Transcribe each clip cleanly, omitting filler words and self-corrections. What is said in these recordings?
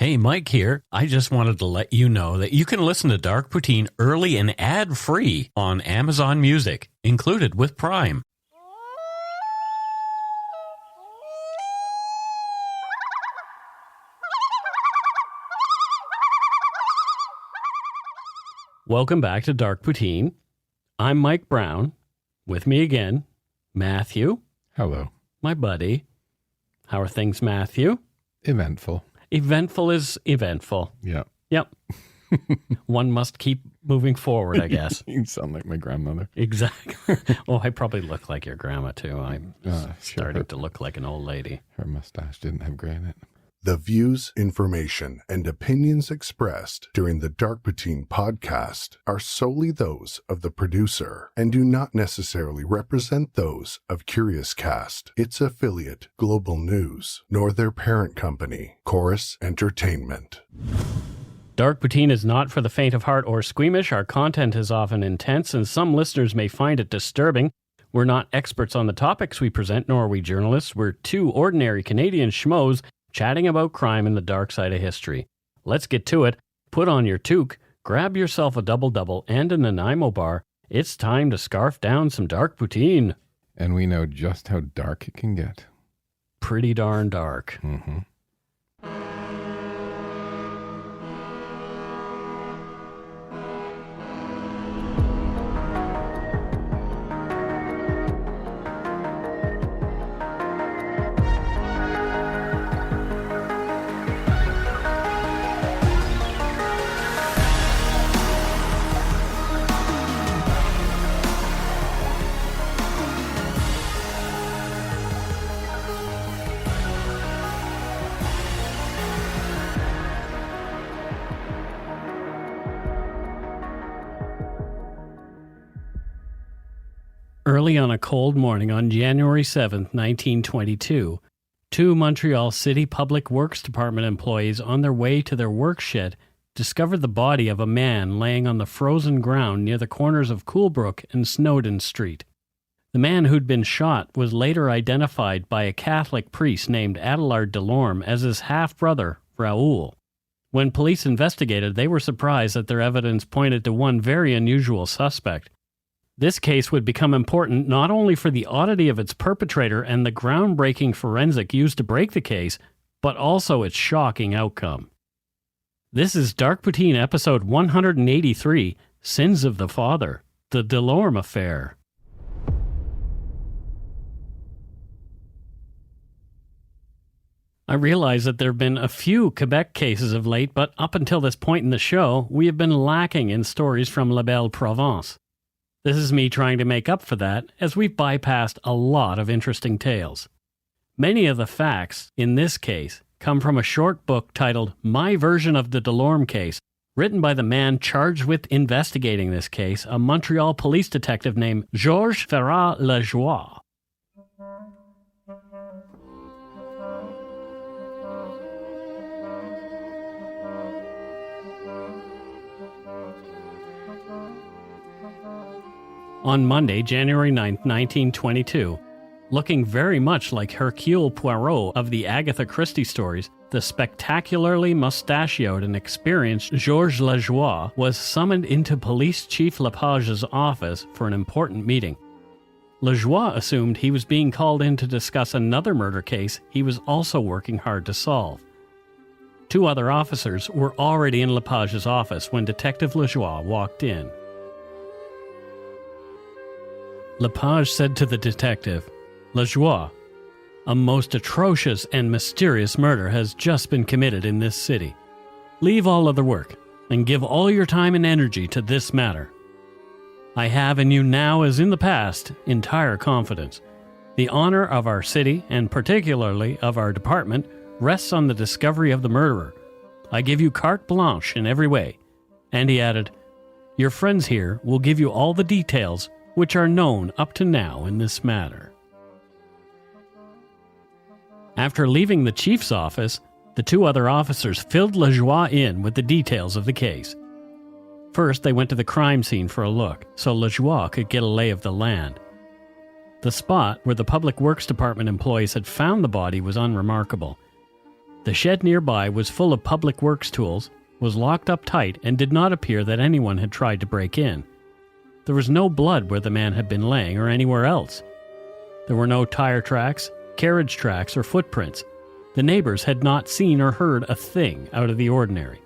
Hey, Mike here. I just wanted to let you know that you can listen to Dark Poutine early and ad-free on Amazon Music, included with Prime. Welcome back to Dark Poutine. I'm Mike Brown. With me again, Matthew. Hello. My buddy. How are things, Matthew? Eventful. Eventful is eventful. Yeah. Yep. One must keep moving forward, I guess. You sound like my grandmother. Exactly. Oh, I probably look like your grandma, too. I'm starting to look like an old lady. Her mustache didn't have gray in it. The views, information, and opinions expressed during the Dark Poutine podcast are solely those of the producer and do not necessarily represent those of Curious Cast, its affiliate, Global News, nor their parent company, Chorus Entertainment. Dark Poutine is not for the faint of heart or squeamish. Our content is often intense, and some listeners may find it disturbing. We're not experts on the topics we present, nor are we journalists. We're two ordinary Canadian schmoes chatting about crime and the dark side of history. Let's get to it. Put on your toque, grab yourself a double-double and a Nanaimo bar. It's time to scarf down some Dark Poutine. And we know just how dark it can get. Pretty darn dark. Mm-hmm. Early on a cold morning on January 7th, 1922, two Montreal City Public Works Department employees on their way to their work shed discovered the body of a man laying on the frozen ground near the corners of Coolbrook and Snowden Street. The man who'd been shot was later identified by a Catholic priest named Adélard Delorme as his half-brother, Raoul. When police investigated, they were surprised that their evidence pointed to one very unusual suspect. This case would become important not only for the oddity of its perpetrator and the groundbreaking forensic used to break the case, but also its shocking outcome. This is Dark Poutine episode 183, Sins of the Father, the Delorme Affair. I realize that there have been a few Quebec cases of late, but up until this point in the show, we have been lacking in stories from La Belle Province. This is me trying to make up for that, as we've bypassed a lot of interesting tales. Many of the facts, in this case, come from a short book titled My Version of the Delorme Case, written by the man charged with investigating this case, a Montreal police detective named Georges Ferrat-Lajoie. On Monday, January 9, 1922, looking very much like Hercule Poirot of the Agatha Christie stories, the spectacularly mustachioed and experienced Georges Lajoie was summoned into Police Chief Lepage's office for an important meeting. Lajoie assumed he was being called in to discuss another murder case he was also working hard to solve. Two other officers were already in Lepage's office when Detective Lajoie walked in. Lepage said to the detective, "Lajoie, a most atrocious and mysterious murder has just been committed in this city. Leave all other work and give all your time and energy to this matter. I have in you now, as in the past, entire confidence. The honor of our city, and particularly of our department, rests on the discovery of the murderer. I give you carte blanche in every way." And he added, "Your friends here will give you all the details which are known up to now in this matter." After leaving the chief's office, the two other officers filled Lajoie in with the details of the case. First, they went to the crime scene for a look, so Lajoie could get a lay of the land. The spot where the Public Works Department employees had found the body was unremarkable. The shed nearby was full of public works tools, was locked up tight, and did not appear that anyone had tried to break in. There was no blood where the man had been laying or anywhere else. There were no tire tracks, carriage tracks, or footprints. The neighbors had not seen or heard a thing out of the ordinary.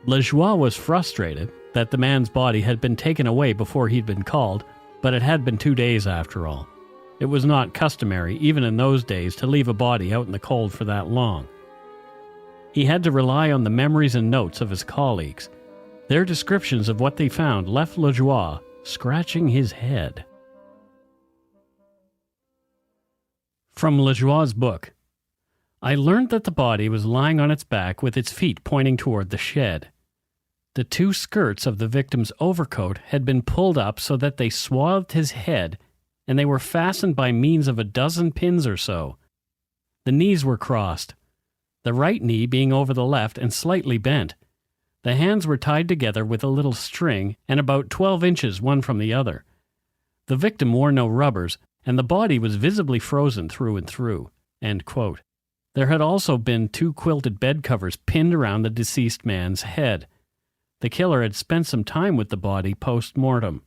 Lajoie was frustrated that the man's body had been taken away before he'd been called, but it had been 2 days after all. It was not customary, even in those days, to leave a body out in the cold for that long. He had to rely on the memories and notes of his colleagues. Their descriptions of what they found left Lajoie scratching his head. From Lajoie's book, I learned that the body was lying on its back with its feet pointing toward the shed. The 2 skirts of the victim's overcoat had been pulled up so that they swathed his head, and they were fastened by means of a dozen pins or so. The knees were crossed, the right knee being over the left and slightly bent. The hands were tied together with a little string and about 12 inches one from the other. The victim wore no rubbers, and the body was visibly frozen through and through." End quote. There had also been 2 quilted bed covers pinned around the deceased man's head. The killer had spent some time with the body post-mortem.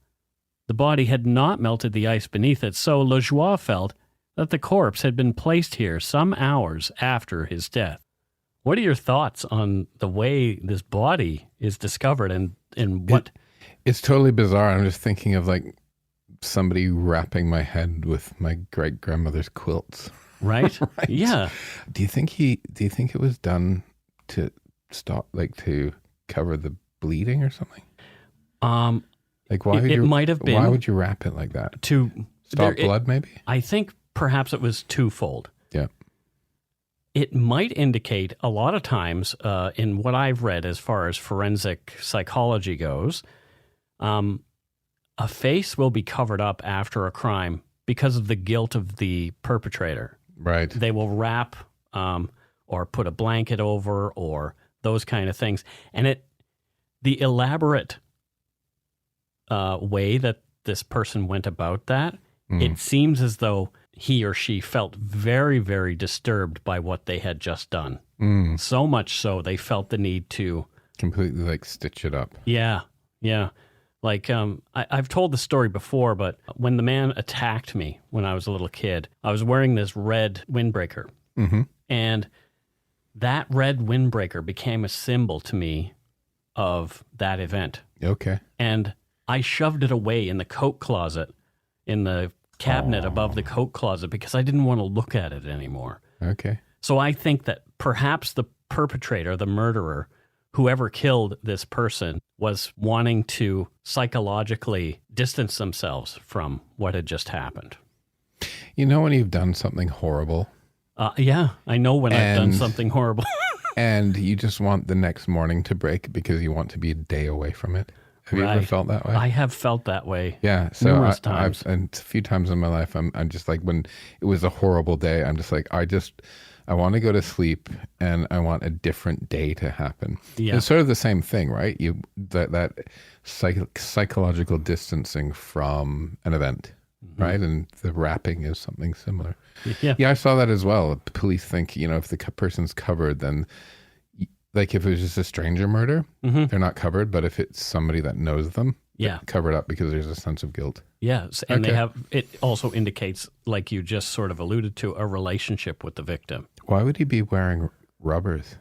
The body had not melted the ice beneath it, so Lajoie felt that the corpse had been placed here some hours after his death. What are your thoughts on the way this body is discovered and what... It's totally bizarre. I'm just thinking of like somebody wrapping my head with my great-grandmother's quilts. Right? Right? Yeah. Do you think it was done to stop, like to cover the bleeding or something? Like why would it might have been. Why would you wrap it like that? To stop blood, maybe? I think perhaps it was twofold. Yeah. It might indicate a lot of times in what I've read as far as forensic psychology goes, a face will be covered up after a crime because of the guilt of the perpetrator. Right. They will wrap or put a blanket over or those kind of things. And the elaborate way that this person went about that, it seems as though he or she felt very, very disturbed by what they had just done. So much so they felt the need to completely like stitch it up. Yeah. Like I've told the story before, but when the man attacked me when I was a little kid, I was wearing this red windbreaker. Mm-hmm. And that red windbreaker became a symbol to me of that event. Okay. And I shoved it away in the coat closet, in the cabinet above the coat closet, because I didn't want to look at it anymore. Okay. So I think that perhaps the perpetrator, the murderer, whoever killed this person, was wanting to psychologically distance themselves from what had just happened. You know when you've done something horrible? Yeah, I know when I've done something horrible. And you just want the next morning to break because you want to be a day away from it. Have you ever felt that way? I have felt that way. Yeah. So numerous times. And a few times in my life, I'm just like, when it was a horrible day, I'm just like, I want to go to sleep and I want a different day to happen. Yeah. It's sort of the same thing, right? That psychological distancing from an event, right? And the wrapping is something similar. Yeah. Yeah, I saw that as well. Police think, if the person's covered, then like if it was just a stranger murder, they're not covered. But if it's somebody that knows them, they're covered up because there's a sense of guilt. Yes, and it also indicates, like you just sort of alluded to, a relationship with the victim. Why would he be wearing rubbers?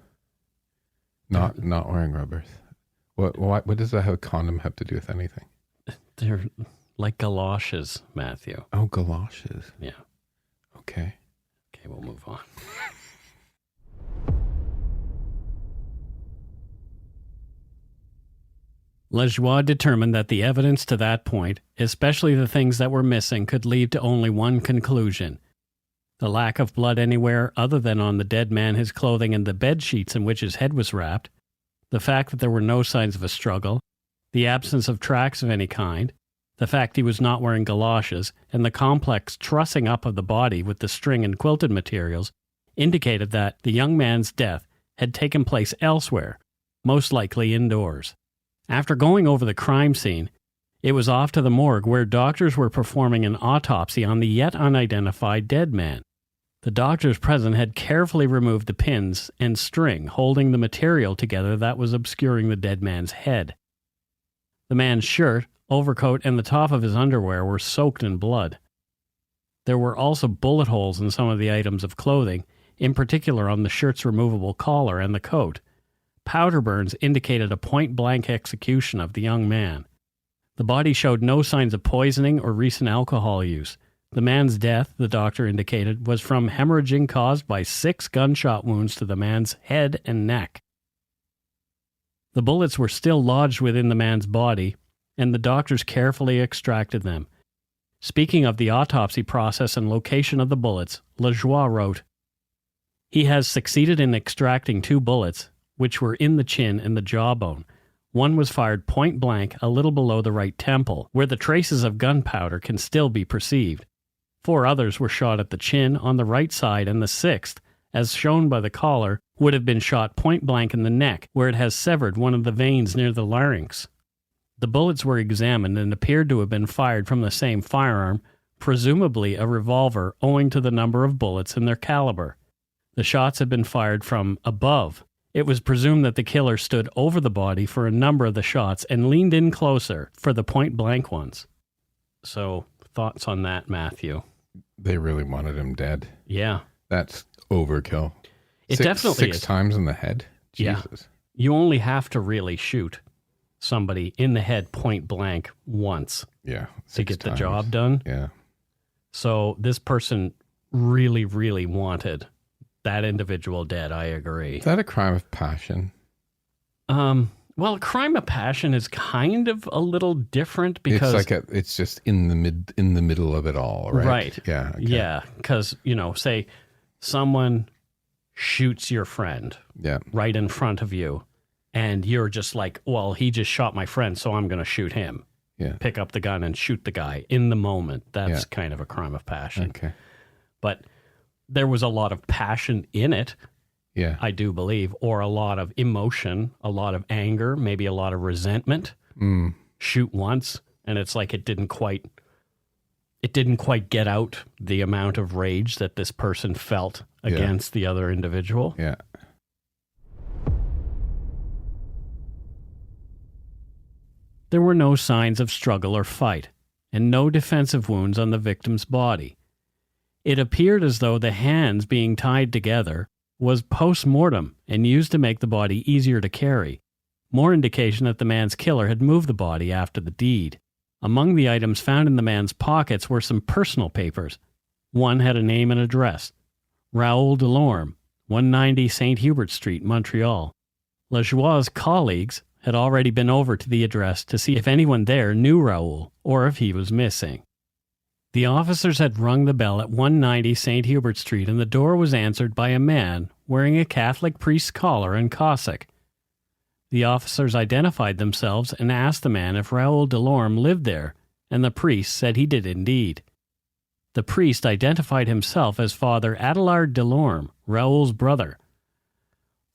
Not wearing rubbers. What does a condom have to do with anything? They're like galoshes, Matthew. Oh, galoshes. Yeah. Okay. Okay, we'll move on. Lajoie determined that the evidence to that point, especially the things that were missing, could lead to only one conclusion. The lack of blood anywhere other than on the dead man, his clothing, and the bed sheets in which his head was wrapped, the fact that there were no signs of a struggle, the absence of tracks of any kind, the fact he was not wearing galoshes, and the complex trussing up of the body with the string and quilted materials indicated that the young man's death had taken place elsewhere, most likely indoors. After going over the crime scene, it was off to the morgue where doctors were performing an autopsy on the yet unidentified dead man. The doctors present had carefully removed the pins and string holding the material together that was obscuring the dead man's head. The man's shirt, overcoat, and the top of his underwear were soaked in blood. There were also bullet holes in some of the items of clothing, in particular on the shirt's removable collar and the coat. Powder burns indicated a point-blank execution of the young man. The body showed no signs of poisoning or recent alcohol use. The man's death, the doctor indicated, was from hemorrhaging caused by 6 gunshot wounds to the man's head and neck. The bullets were still lodged within the man's body, and the doctors carefully extracted them. Speaking of the autopsy process and location of the bullets, Lajoie wrote, "He has succeeded in extracting 2 bullets, which were in the chin and the jawbone. One was fired point blank a little below the right temple, where the traces of gunpowder can still be perceived. 4 others were shot at the chin on the right side, and the 6th, as shown by the collar, would have been shot point blank in the neck, where it has severed one of the veins near the larynx. The bullets were examined and appeared to have been fired from the same firearm, presumably a revolver owing to the number of bullets and their caliber. The shots had been fired from above. It was presumed that the killer stood over the body for a number of the shots and leaned in closer for the point blank ones." So, thoughts on that, Matthew? They really wanted him dead. Yeah. That's overkill. It definitely is. 6 times in the head? Jesus. Yeah. You only have to really shoot somebody in the head point blank once to get the job done. Yeah. So this person really, really wanted that individual dead. I agree. Is that a crime of passion? Well, a crime of passion is kind of a little different because it's just in the middle of it all, right? Right. Yeah. Okay. Yeah. Because, say someone shoots your friend right in front of you, and you're just like, well, he just shot my friend, so I'm going to shoot him. Yeah. Pick up the gun and shoot the guy in the moment. That's kind of a crime of passion. Okay. But there was a lot of passion in it. Yeah. I do believe, or a lot of emotion, a lot of anger, maybe a lot of resentment. Shoot once, and it's like it didn't quite get out the amount of rage that this person felt against the other individual. Yeah. There were no signs of struggle or fight, and no defensive wounds on the victim's body. It appeared as though the hands being tied together was post-mortem and used to make the body easier to carry, more indication that the man's killer had moved the body after the deed. Among the items found in the man's pockets were some personal papers. One had a name and address: Raoul Delorme, 190 St. Hubert Street, Montreal. Lajoie's colleagues had already been over to the address to see if anyone there knew Raoul or if he was missing. The officers had rung the bell at 190 St. Hubert Street, and the door was answered by a man wearing a Catholic priest's collar and cassock. The officers identified themselves and asked the man if Raoul Delorme lived there, and the priest said he did indeed. The priest identified himself as Father Adélard Delorme, Raoul's brother.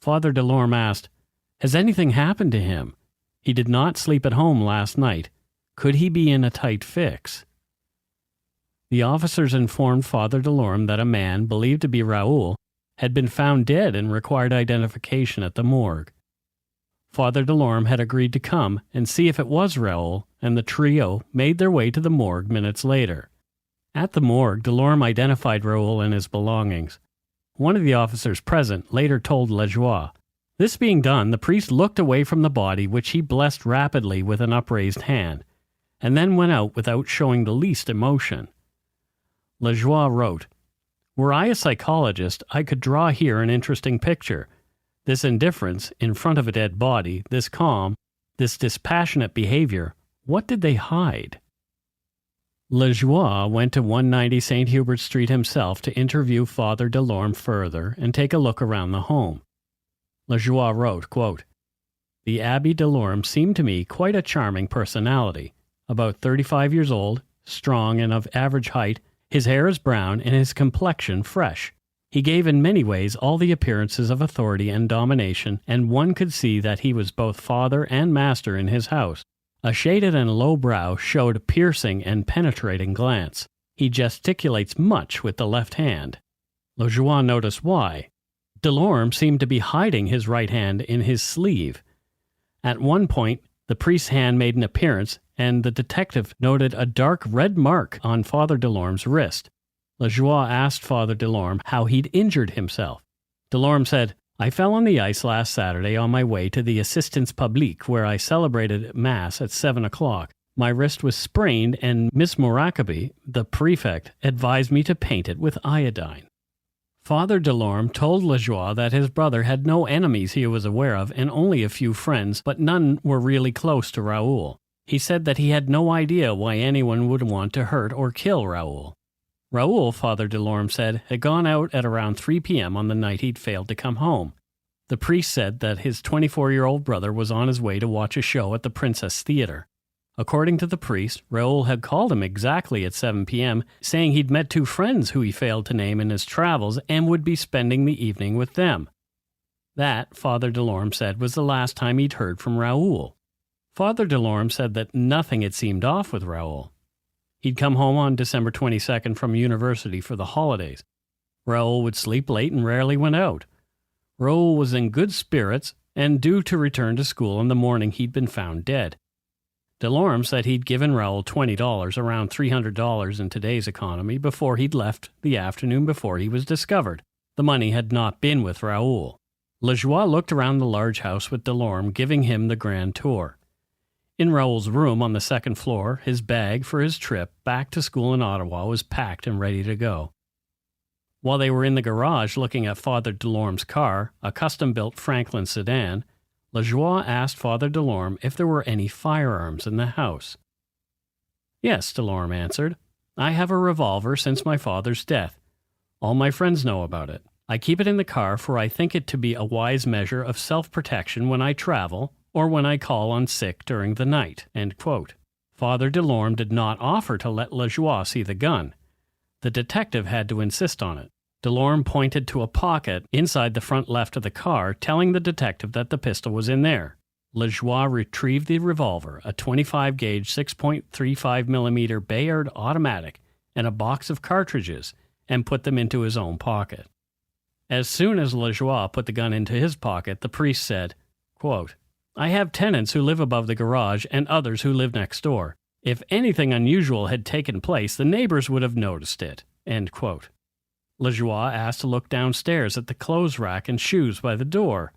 Father Delorme asked, "Has anything happened to him? He did not sleep at home last night. Could he be in a tight fix?" The officers informed Father Delorme that a man, believed to be Raoul, had been found dead and required identification at the morgue. Father Delorme had agreed to come and see if it was Raoul, and the trio made their way to the morgue minutes later. At the morgue, Delorme identified Raoul and his belongings. One of the officers present later told Lajoie. This being done, the priest looked away from the body, which he blessed rapidly with an upraised hand, and then went out without showing the least emotion. Lajoie wrote, "Were I a psychologist, I could draw here an interesting picture. This indifference in front of a dead body, this calm, this dispassionate behavior, what did they hide?" Lajoie went to 190 St. Hubert Street himself to interview Father Delorme further and take a look around the home. Lajoie wrote, quote, "The Abbé Delorme seemed to me quite a charming personality. About 35 years old, strong and of average height, his hair is brown and his complexion fresh. He gave in many ways all the appearances of authority and domination, and one could see that he was both father and master in his house. A shaded and low brow showed a piercing and penetrating glance. He gesticulates much with the left hand. Lajoie noticed why. Delorme seemed to be hiding his right hand in his sleeve. At one point, the priest's hand made an appearance, and the detective noted a dark red mark on Father Delorme's wrist. Lajoie asked Father Delorme how he'd injured himself. Delorme said, "I fell on the ice last Saturday on my way to the Assistance Publique, where I celebrated Mass at 7 o'clock. My wrist was sprained, and Miss Moraccaby, the prefect, advised me to paint it with iodine." Father Delorme told Lajoie that his brother had no enemies he was aware of and only a few friends, but none were really close to Raoul. He said that he had no idea why anyone would want to hurt or kill Raoul. Raoul, Father Delorme said, had gone out at around 3 p.m. on the night he'd failed to come home. The priest said that his 24-year-old brother was on his way to watch a show at the Princess Theatre. According to the priest, Raoul had called him exactly at 7 p.m., saying he'd met 2 friends who he failed to name in his travels and would be spending the evening with them. That, Father Delorme said, was the last time he'd heard from Raoul. Father Delorme said that nothing had seemed off with Raoul. He'd come home on December 22nd from university for the holidays. Raoul would sleep late and rarely went out. Raoul was in good spirits and due to return to school in the morning he'd been found dead. Delorme said he'd given Raoul $20, around $300 in today's economy, before he'd left the afternoon before he was discovered. The money had not been with Raoul. Lajoie looked around the large house with Delorme giving him the grand tour. In Raoul's room on the second floor, his bag for his trip back to school in Ottawa was packed and ready to go. While they were in the garage looking at Father Delorme's car, a custom-built Franklin sedan, Lajoie asked Father Delorme if there were any firearms in the house. "Yes," Delorme answered. "I have a revolver since my father's death. All my friends know about it. I keep it in the car for I think it to be a wise measure of self-protection when I travel or when I call on sick during the night." End quote. Father Delorme did not offer to let Lajoie see the gun. The detective had to insist on it. Delorme pointed to a pocket inside the front left of the car, telling the detective that the pistol was in there. Lajoie retrieved the revolver, a 25-gauge 6.35mm Bayard automatic, and a box of cartridges, and put them into his own pocket. As soon as Lajoie put the gun into his pocket, the priest said, quote, "I have tenants who live above the garage and others who live next door. If anything unusual had taken place, the neighbors would have noticed it." End quote. Lajoie asked to look downstairs at the clothes rack and shoes by the door.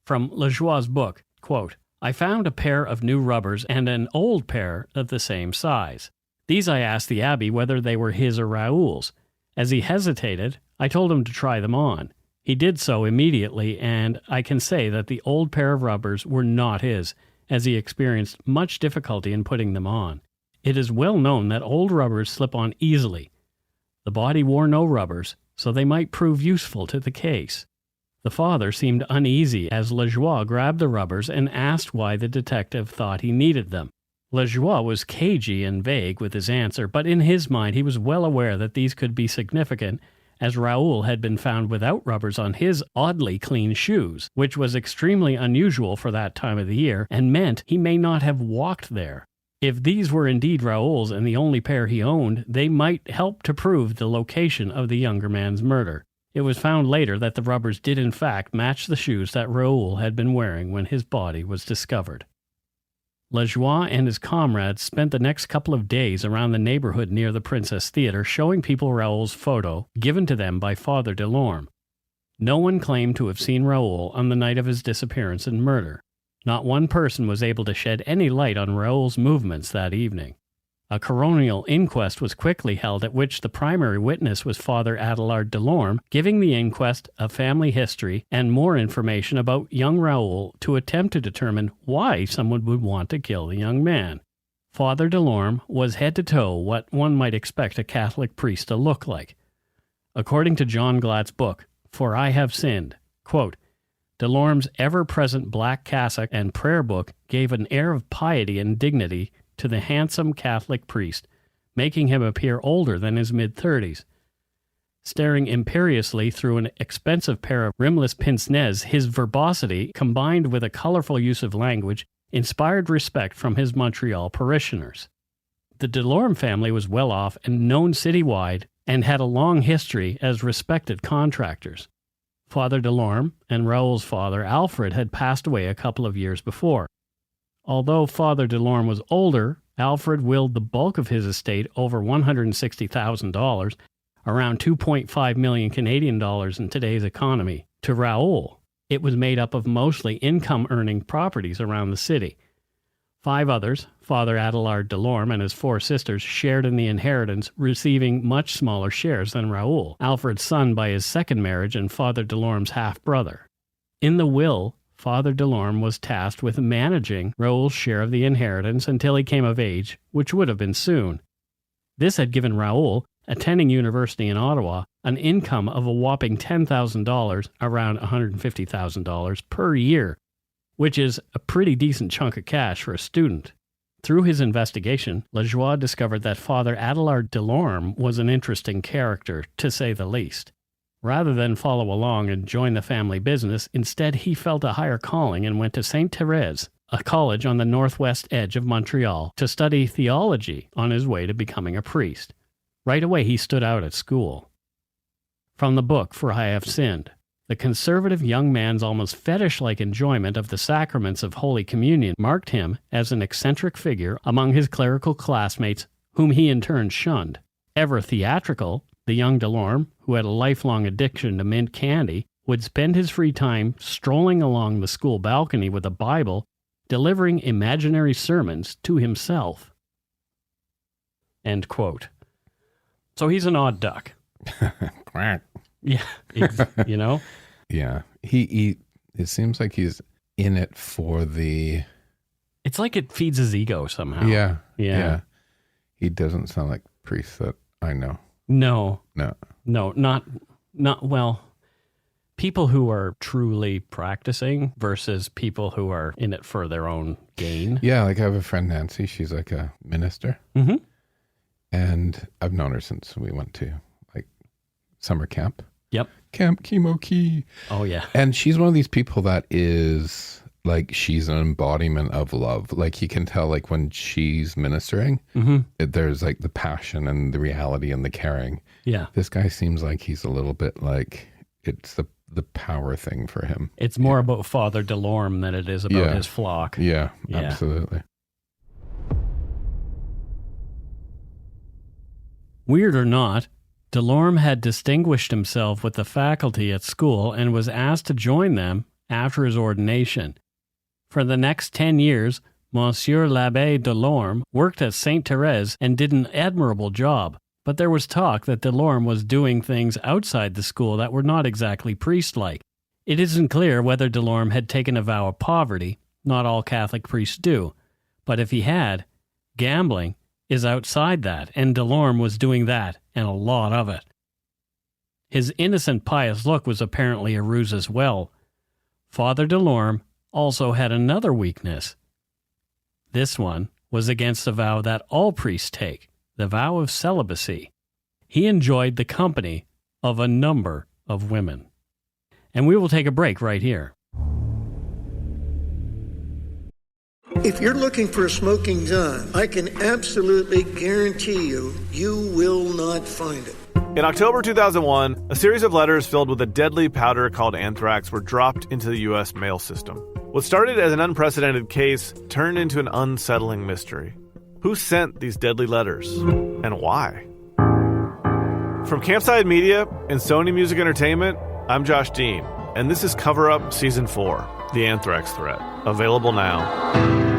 From Lajoie's book, quote, "I found a pair of new rubbers and an old pair of the same size. These I asked the abbé whether they were his or Raoul's. As he hesitated, I told him to try them on. He did so immediately, and I can say that the old pair of rubbers were not his, as he experienced much difficulty in putting them on. It is well known that old rubbers slip on easily. The body wore no rubbers, so they might prove useful to the case." The father seemed uneasy as Lajoie grabbed the rubbers and asked why the detective thought he needed them. Lajoie was cagey and vague with his answer, but in his mind he was well aware that these could be significant, as Raoul had been found without rubbers on his oddly clean shoes, which was extremely unusual for that time of the year and meant he may not have walked there. If these were indeed Raoul's and the only pair he owned, they might help to prove the location of the younger man's murder. It was found later that the rubbers did in fact match the shoes that Raoul had been wearing when his body was discovered. Lajoie and his comrades spent the next couple of days around the neighborhood near the Princess Theatre showing people Raoul's photo given to them by Father Delorme. No one claimed to have seen Raoul on the night of his disappearance and murder. Not one person was able to shed any light on Raoul's movements that evening. A coronial inquest was quickly held at which the primary witness was Father Adélard Delorme, giving the inquest a family history and more information about young Raoul to attempt to determine why someone would want to kill the young man. Father Delorme was head to toe what one might expect a Catholic priest to look like. According to John Glatt's book, For I Have Sinned, quote, Delorme's ever-present black cassock and prayer book gave an air of piety and dignity to the handsome Catholic priest, making him appear older than his mid-30s. Staring imperiously through an expensive pair of rimless pince-nez, his verbosity, combined with a colorful use of language, inspired respect from his Montreal parishioners. The Delorme family was well off and known citywide, and had a long history as respected contractors. Father Delorme and Raoul's father, Alfred, had passed away a couple of years before. Although Father Delorme was older, Alfred willed the bulk of his estate, over $160,000, around 2.5 million Canadian dollars in today's economy, to Raoul. It was made up of mostly income-earning properties around the city. 5 others, Father Adélard Delorme and his 4 sisters, shared in the inheritance, receiving much smaller shares than Raoul, Alfred's son by his second marriage and Father Delorme's half-brother. In the will, Father Delorme was tasked with managing Raoul's share of the inheritance until he came of age, which would have been soon. This had given Raoul, attending university in Ottawa, an income of a whopping $10,000, around $150,000 per year, which is a pretty decent chunk of cash for a student. Through his investigation, Lajoie discovered that Father Adélard Delorme was an interesting character, to say the least. Rather than follow along and join the family business, instead he felt a higher calling and went to St. Thérèse, a college on the northwest edge of Montreal, to study theology on his way to becoming a priest. Right away he stood out at school. From the book For I Have Sinned, the conservative young man's almost fetish-like enjoyment of the sacraments of Holy Communion marked him as an eccentric figure among his clerical classmates, whom he in turn shunned. Ever theatrical, the young Delorme, who had a lifelong addiction to mint candy, would spend his free time strolling along the school balcony with a Bible, delivering imaginary sermons to himself. End quote. So he's an odd duck. Quack. Yeah, you know? Yeah. It seems like he's in it for the... It's like it feeds his ego somehow. Yeah. He doesn't sound like priests that I know. No, not well, people who are truly practicing versus people who are in it for their own gain. Yeah, like I have a friend, Nancy. She's like a minister. Mm-hmm. And I've known her since we went to like summer camp. Yep. Camp Chemo Key. Oh, yeah. And she's one of these people that is like, she's an embodiment of love. Like you can tell like when she's ministering, there's like the passion and the reality and the caring. Yeah. This guy seems like he's a little bit like, it's the power thing for him. It's more about Father Delorme than it is about his flock. Yeah, absolutely. Weird or not, Delorme had distinguished himself with the faculty at school and was asked to join them after his ordination. For the next 10 years, Monsieur l'Abbé Delorme worked at St. Thérèse and did an admirable job, but there was talk that Delorme was doing things outside the school that were not exactly priest-like. It isn't clear whether Delorme had taken a vow of poverty. Not all Catholic priests do. But if he had, gambling is outside that, and Delorme was doing that, and a lot of it. His innocent, pious look was apparently a ruse as well. Father Delorme also had another weakness. This one was against the vow that all priests take, the vow of celibacy. He enjoyed the company of a number of women. And we will take a break right here. If you're looking for a smoking gun, I can absolutely guarantee you, you will not find it. In October 2001, a series of letters filled with a deadly powder called anthrax were dropped into the U.S. mail system. What started as an unprecedented case turned into an unsettling mystery. Who sent these deadly letters? And why? From Campside Media and Sony Music Entertainment, I'm Josh Dean, and this is Cover Up Season 4, The Anthrax Threat. Available now.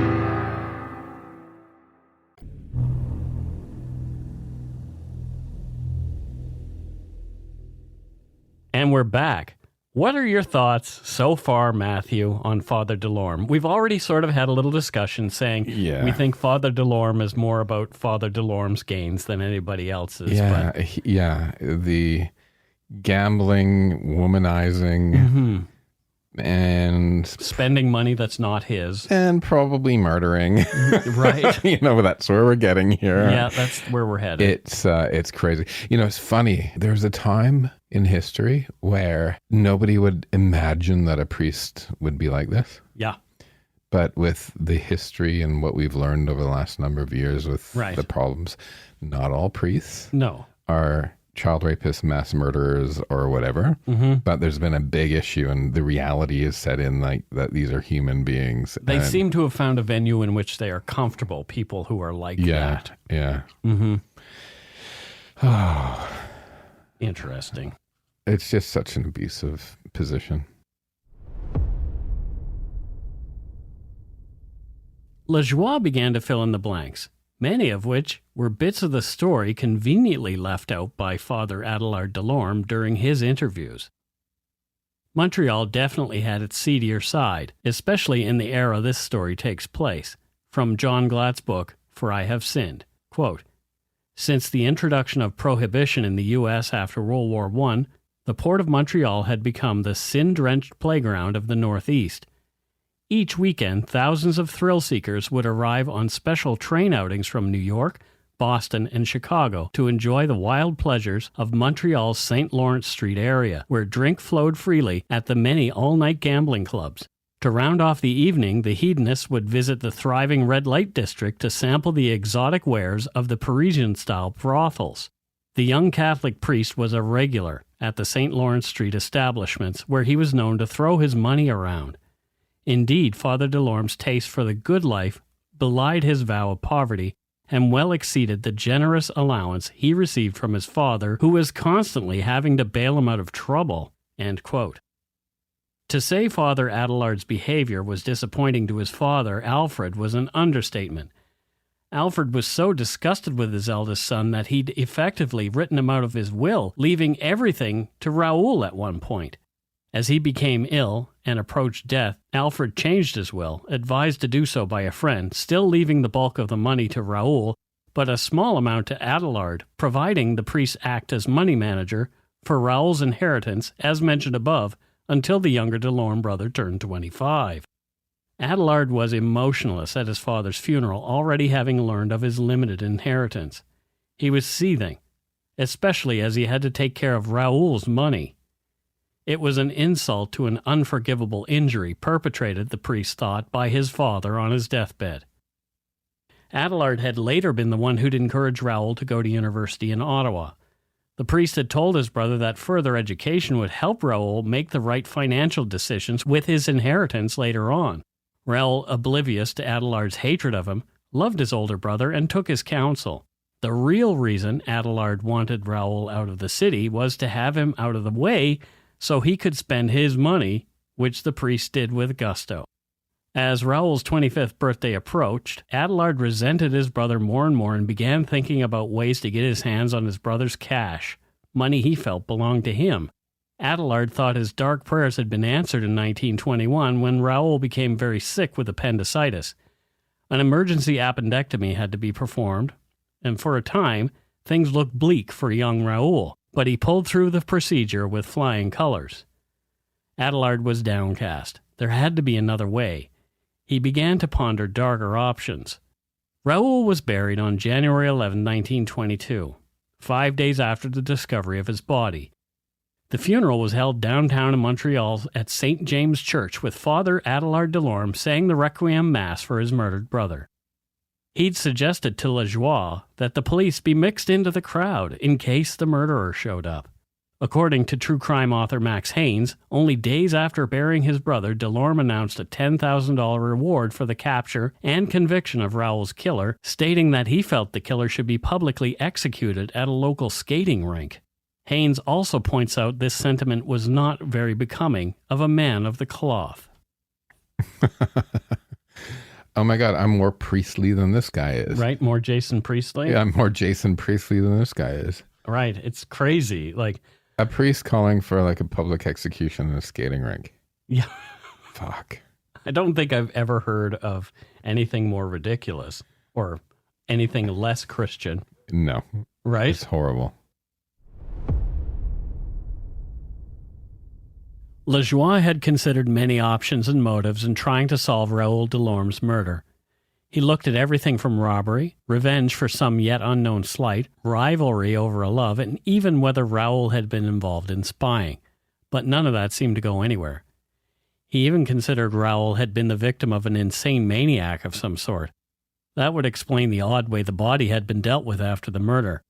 And we're back. What are your thoughts so far, Matthew, on Father Delorme? We've already sort of had a little discussion saying we think Father Delorme is more about Father Delorme's gains than anybody else's. Yeah. The gambling, womanizing, and spending money that's not his. And probably murdering. Right. That's where we're getting here. Yeah, that's where we're headed. It's crazy. It's funny. There was a time in history where nobody would imagine that a priest would be like this. Yeah. But with the history and what we've learned over the last number of years with the problems, not all priests are child rapists, mass murderers, or whatever. But there's been a big issue, and the reality is set in like that these are human beings. They seem to have found a venue in which they are comfortable, people who are like that. Yeah. Oh. Interesting. It's just such an abusive position. Lajoie began to fill in the blanks, many of which were bits of the story conveniently left out by Father Adélard Delorme during his interviews. Montreal definitely had its seedier side, especially in the era this story takes place. From John Glatt's book, For I Have Sinned, quote, "Since the introduction of prohibition in the U.S. after World War I, the Port of Montreal had become the sin-drenched playground of the Northeast. Each weekend, thousands of thrill-seekers would arrive on special train outings from New York, Boston, and Chicago to enjoy the wild pleasures of Montreal's St. Lawrence Street area, where drink flowed freely at the many all-night gambling clubs. To round off the evening, the hedonists would visit the thriving red light district to sample the exotic wares of the Parisian-style brothels. The young Catholic priest was a regular at the St. Lawrence Street establishments, where he was known to throw his money around. Indeed, Father Delorme's taste for the good life belied his vow of poverty and well exceeded the generous allowance he received from his father, who was constantly having to bail him out of trouble." End quote. To say Father Adélard's behavior was disappointing to his father, Alfred, was an understatement. Alfred was so disgusted with his eldest son that he'd effectively written him out of his will, leaving everything to Raoul at one point. As he became ill and approached death, Alfred changed his will, advised to do so by a friend, still leaving the bulk of the money to Raoul, but a small amount to Adélard, providing the priest act as money manager for Raoul's inheritance, as mentioned above, until the younger Delorme brother turned 25. Adélard was emotionless at his father's funeral, already having learned of his limited inheritance. He was seething, especially as he had to take care of Raoul's money. It was an insult to an unforgivable injury perpetrated, the priest thought, by his father on his deathbed. Adélard had later been the one who'd encouraged Raoul to go to university in Ottawa. The priest had told his brother that further education would help Raoul make the right financial decisions with his inheritance later on. Raoul, oblivious to Adélard's hatred of him, loved his older brother and took his counsel. The real reason Adélard wanted Raoul out of the city was to have him out of the way so he could spend his money, which the priest did with gusto. As Raoul's 25th birthday approached, Adélard resented his brother more and more and began thinking about ways to get his hands on his brother's cash, money he felt belonged to him. Adélard thought his dark prayers had been answered in 1921 when Raoul became very sick with appendicitis. An emergency appendectomy had to be performed, and for a time, things looked bleak for young Raoul, but he pulled through the procedure with flying colors. Adélard was downcast. There had to be another way. He began to ponder darker options. Raoul was buried on January 11, 1922, 5 days after the discovery of his body. The funeral was held downtown in Montreal at St. James Church, with Father Adélard Delorme saying the Requiem Mass for his murdered brother. He'd suggested to Lajoie that the police be mixed into the crowd in case the murderer showed up. According to true crime author Max Haynes, only days after burying his brother, Delorme announced a $10,000 reward for the capture and conviction of Raoul's killer, stating that he felt the killer should be publicly executed at a local skating rink. Haynes also points out this sentiment was not very becoming of a man of the cloth. Oh my God, I'm more priestly than this guy is. Right? More Jason Priestley? Yeah, I'm more Jason Priestley than this guy is. Right. It's crazy. Like a priest calling for like a public execution in a skating rink. Yeah. Fuck. I don't think I've ever heard of anything more ridiculous or anything less Christian. No. Right? It's horrible. Lajoie had considered many options and motives in trying to solve Raoul Delorme's murder. He looked at everything from robbery, revenge for some yet unknown slight, rivalry over a love, and even whether Raoul had been involved in spying. But none of that seemed to go anywhere. He even considered Raoul had been the victim of an insane maniac of some sort. That would explain the odd way the body had been dealt with after the murder.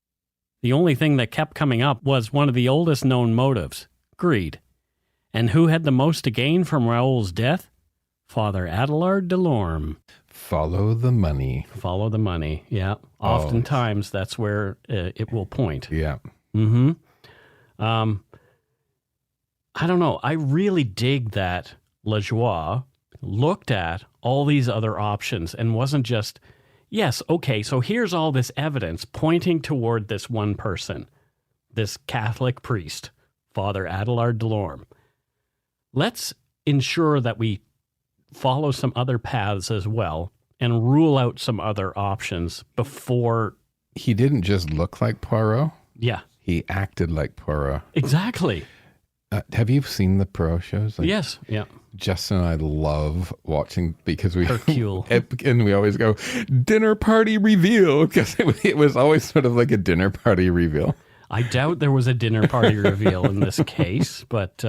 The only thing that kept coming up was one of the oldest known motives, greed. And who had the most to gain from Raoul's death? Father Adélard Delorme. Follow the money. Follow the money, yeah. Oftentimes, that's where it will point. Yeah. Mm-hmm. I don't know. I really dig that Lajoie looked at all these other options and wasn't just, yes, okay, so here's all this evidence pointing toward this one person, this Catholic priest, Father Adélard Delorme. Let's ensure that we follow some other paths as well and rule out some other options before. He didn't just look like Poirot. Yeah. He acted like Poirot. Exactly. Have you seen the Poirot shows? Yes. Yeah. Justin and I love watching because we Hercule. And we always go dinner party reveal because it was always sort of like a dinner party reveal. I doubt there was a dinner party reveal in this case, but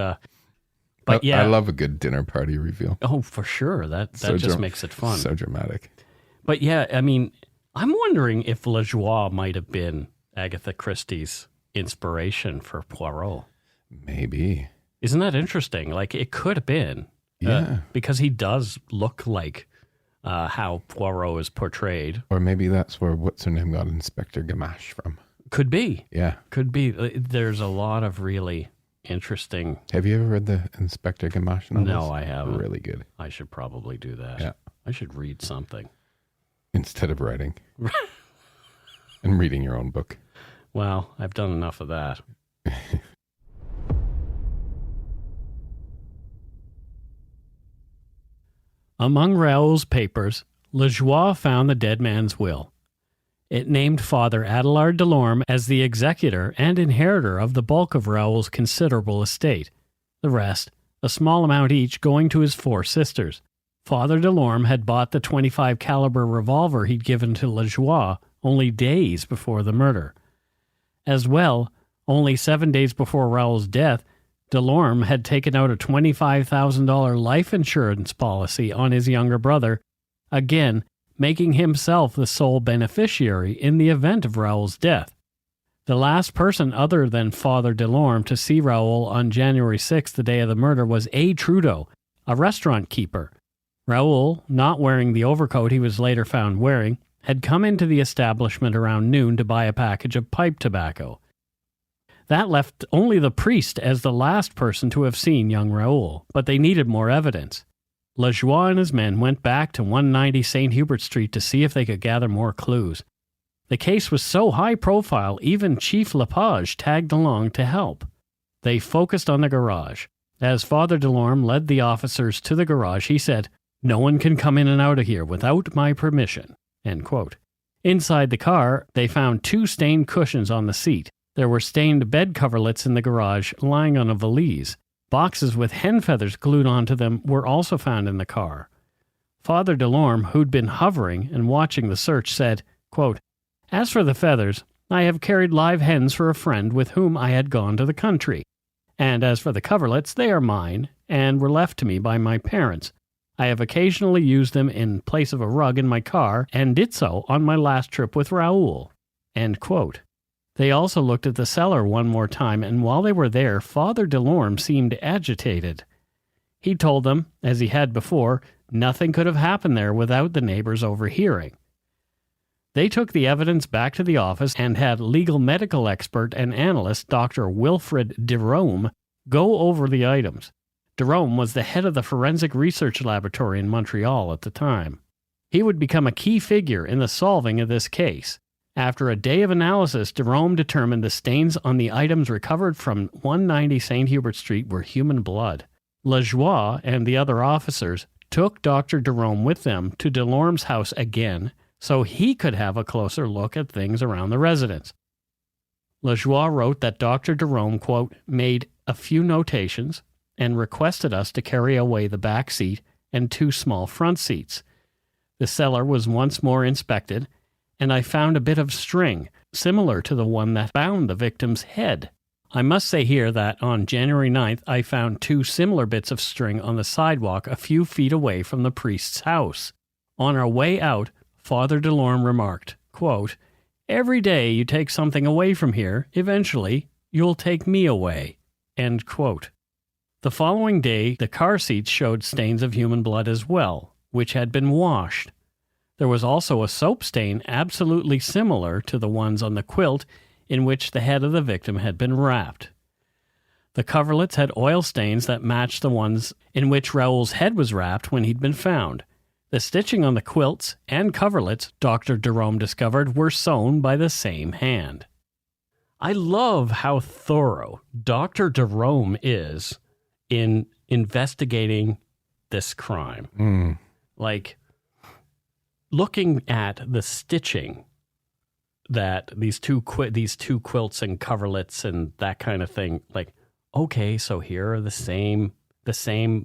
yeah, I love a good dinner party reveal. Oh, for sure. That just makes it fun. So dramatic. But yeah, I mean, I'm wondering if Lajoie might have been Agatha Christie's inspiration for Poirot. Maybe. Isn't that interesting? Like, it could have been. Yeah. Because he does look like how Poirot is portrayed. Or maybe that's where what's-her-name got Inspector Gamache from. Could be. Yeah. Could be. There's a lot of really interesting. Have you ever read the Inspector Gamache novels? No, I haven't. Really good. I should probably do that. Yeah. I should read something. Instead of writing. And reading your own book. Well, I've done enough of that. Among Raoul's papers, Lajoie found the dead man's will. It named Father Adélard Delorme as the executor and inheritor of the bulk of Raoul's considerable estate. The rest, a small amount each, going to his 4 sisters. Father Delorme had bought the .25 caliber revolver he'd given to Lajoie only days before the murder. As well, only 7 days before Raoul's death, Delorme had taken out a $25,000 life insurance policy on his younger brother, again making himself the sole beneficiary in the event of Raoul's death. The last person other than Father Delorme to see Raoul on January 6th, the day of the murder, was A. Trudeau, a restaurant keeper. Raoul, not wearing the overcoat he was later found wearing, had come into the establishment around noon to buy a package of pipe tobacco. That left only the priest as the last person to have seen young Raoul, but they needed more evidence. Lajoie and his men went back to 190 St. Hubert Street to see if they could gather more clues. The case was so high profile, even Chief Lepage tagged along to help. They focused on the garage. As Father Delorme led the officers to the garage, he said, "No one can come in and out of here without my permission." End quote. Inside the car, they found 2 stained cushions on the seat. There were stained bed coverlets in the garage lying on a valise. Boxes with hen feathers glued onto them were also found in the car. Father Delorme, who'd been hovering and watching the search, said, quote, "As for the feathers, I have carried live hens for a friend with whom I had gone to the country. And as for the coverlets, they are mine and were left to me by my parents. I have occasionally used them in place of a rug in my car and did so on my last trip with Raoul." End quote. They also looked at the cellar one more time, and while they were there, Father Delorme seemed agitated. He told them, as he had before, nothing could have happened there without the neighbors overhearing. They took the evidence back to the office and had legal medical expert and analyst Dr. Wilfred Delorme go over the items. Delorme was the head of the Forensic Research Laboratory in Montreal at the time. He would become a key figure in the solving of this case. After a day of analysis, Delorme determined the stains on the items recovered from 190 St. Hubert Street were human blood. Lajoie and the other officers took Dr. Delorme with them to Delorme's house again so he could have a closer look at things around the residence. Lajoie wrote that Dr. Delorme, quote, "made a few notations and requested us to carry away the back seat and 2 small front seats. The cellar was once more inspected, and I found a bit of string, similar to the one that bound the victim's head. I must say here that on January 9th, I found 2 similar bits of string on the sidewalk a few feet away from the priest's house. On our way out, Father Delorme remarked, quote, Every day you take something away from here, eventually you'll take me away." End quote. The following day, the car seats showed stains of human blood as well, which had been washed. There was also a soap stain absolutely similar to the ones on the quilt in which the head of the victim had been wrapped. The coverlets had oil stains that matched the ones in which Raoul's head was wrapped when he'd been found. The stitching on the quilts and coverlets, Dr. Delorme discovered, were sewn by the same hand. I love how thorough Dr. Delorme is in investigating this crime. Like, looking at the stitching that these two quilts and coverlets and that kind of thing, like, okay, so here are the same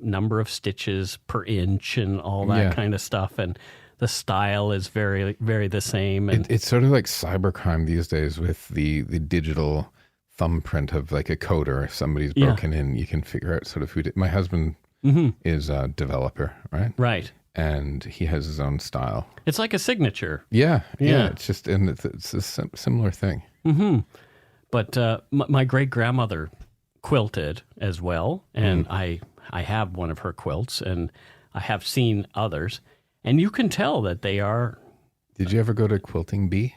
number of stitches per inch and all that kind of stuff, and the style is very, very the same. And it's sort of like cybercrime these days with the digital thumbprint of like a coder. If somebody's broken in, you can figure out sort of who did. My husband is a developer, right? Right. And he has his own style. It's like a signature. Yeah. It's just, and it's a similar thing. But my great-grandmother quilted as well, and I have one of her quilts, and I have seen others, and you can tell that they are... Did you ever go to Quilting Bee?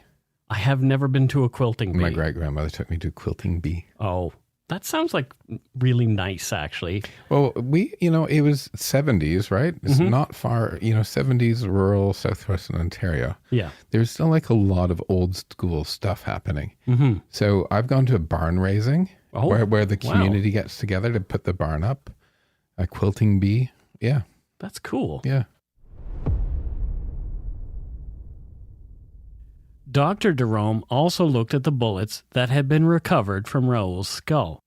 I have never been to a quilting bee. My great-grandmother took me to Quilting Bee. Oh, that sounds like really nice, actually. Well, it was 70s, right? It's not far, 70s rural southwestern Ontario. Yeah. There's still like a lot of old school stuff happening. So I've gone to a barn raising where the community gets together to put the barn up. A Quilting Bee. Yeah. That's cool. Yeah. Dr. Delorme also looked at the bullets that had been recovered from Raoul's skull.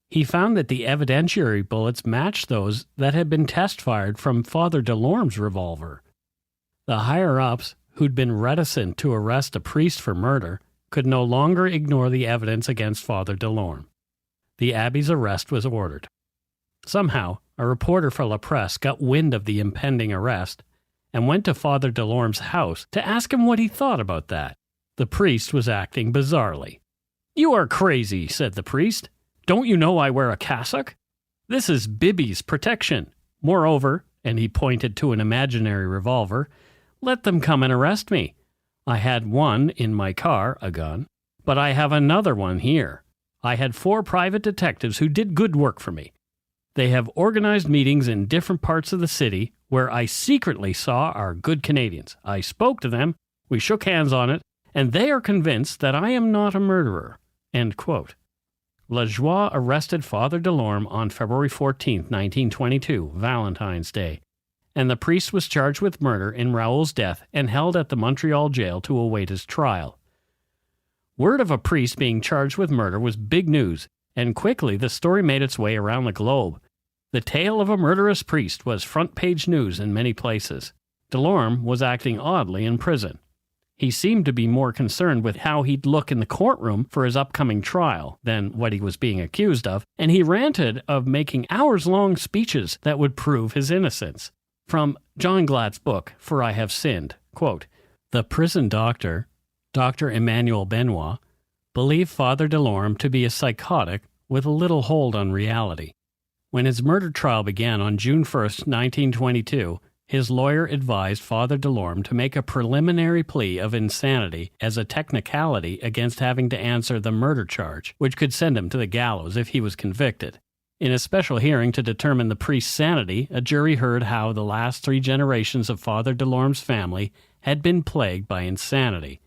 He found that the evidentiary bullets matched those that had been test-fired from Father Delorme's revolver. The higher-ups, who'd been reticent to arrest a priest for murder, could no longer ignore the evidence against Father Delorme. The abbé's arrest was ordered. Somehow, a reporter for La Presse got wind of the impending arrest and went to Father Delorme's house to ask him what he thought about that. The priest was acting bizarrely. "You are crazy," said the priest. "Don't you know I wear a cassock? This is Bibby's protection. Moreover," and he pointed to an imaginary revolver, "let them come and arrest me. I had one in my car, a gun, but I have another one here. I had 4 private detectives who did good work for me. They have organized meetings in different parts of the city where I secretly saw our good Canadians. I spoke to them, we shook hands on it, and they are convinced that I am not a murderer." End quote. Lajoie arrested Father Delorme on February 14, 1922, Valentine's Day, and the priest was charged with murder in Raoul's death and held at the Montreal jail to await his trial. Word of a priest being charged with murder was big news, and quickly the story made its way around the globe. The tale of a murderous priest was front-page news in many places. Delorme was acting oddly in prison. He seemed to be more concerned with how he'd look in the courtroom for his upcoming trial than what he was being accused of, and he ranted of making hours-long speeches that would prove his innocence. From John Glatt's book, For I Have Sinned, quote, "The prison doctor, Dr. Emmanuel Benoit, believed Father Delorme to be a psychotic with little hold on reality. When his murder trial began on June 1st, 1922, his lawyer advised Father Delorme to make a preliminary plea of insanity as a technicality against having to answer the murder charge, which could send him to the gallows if he was convicted. In a special hearing to determine the priest's sanity, a jury heard how the last 3 generations of Father Delorme's family had been plagued by insanity.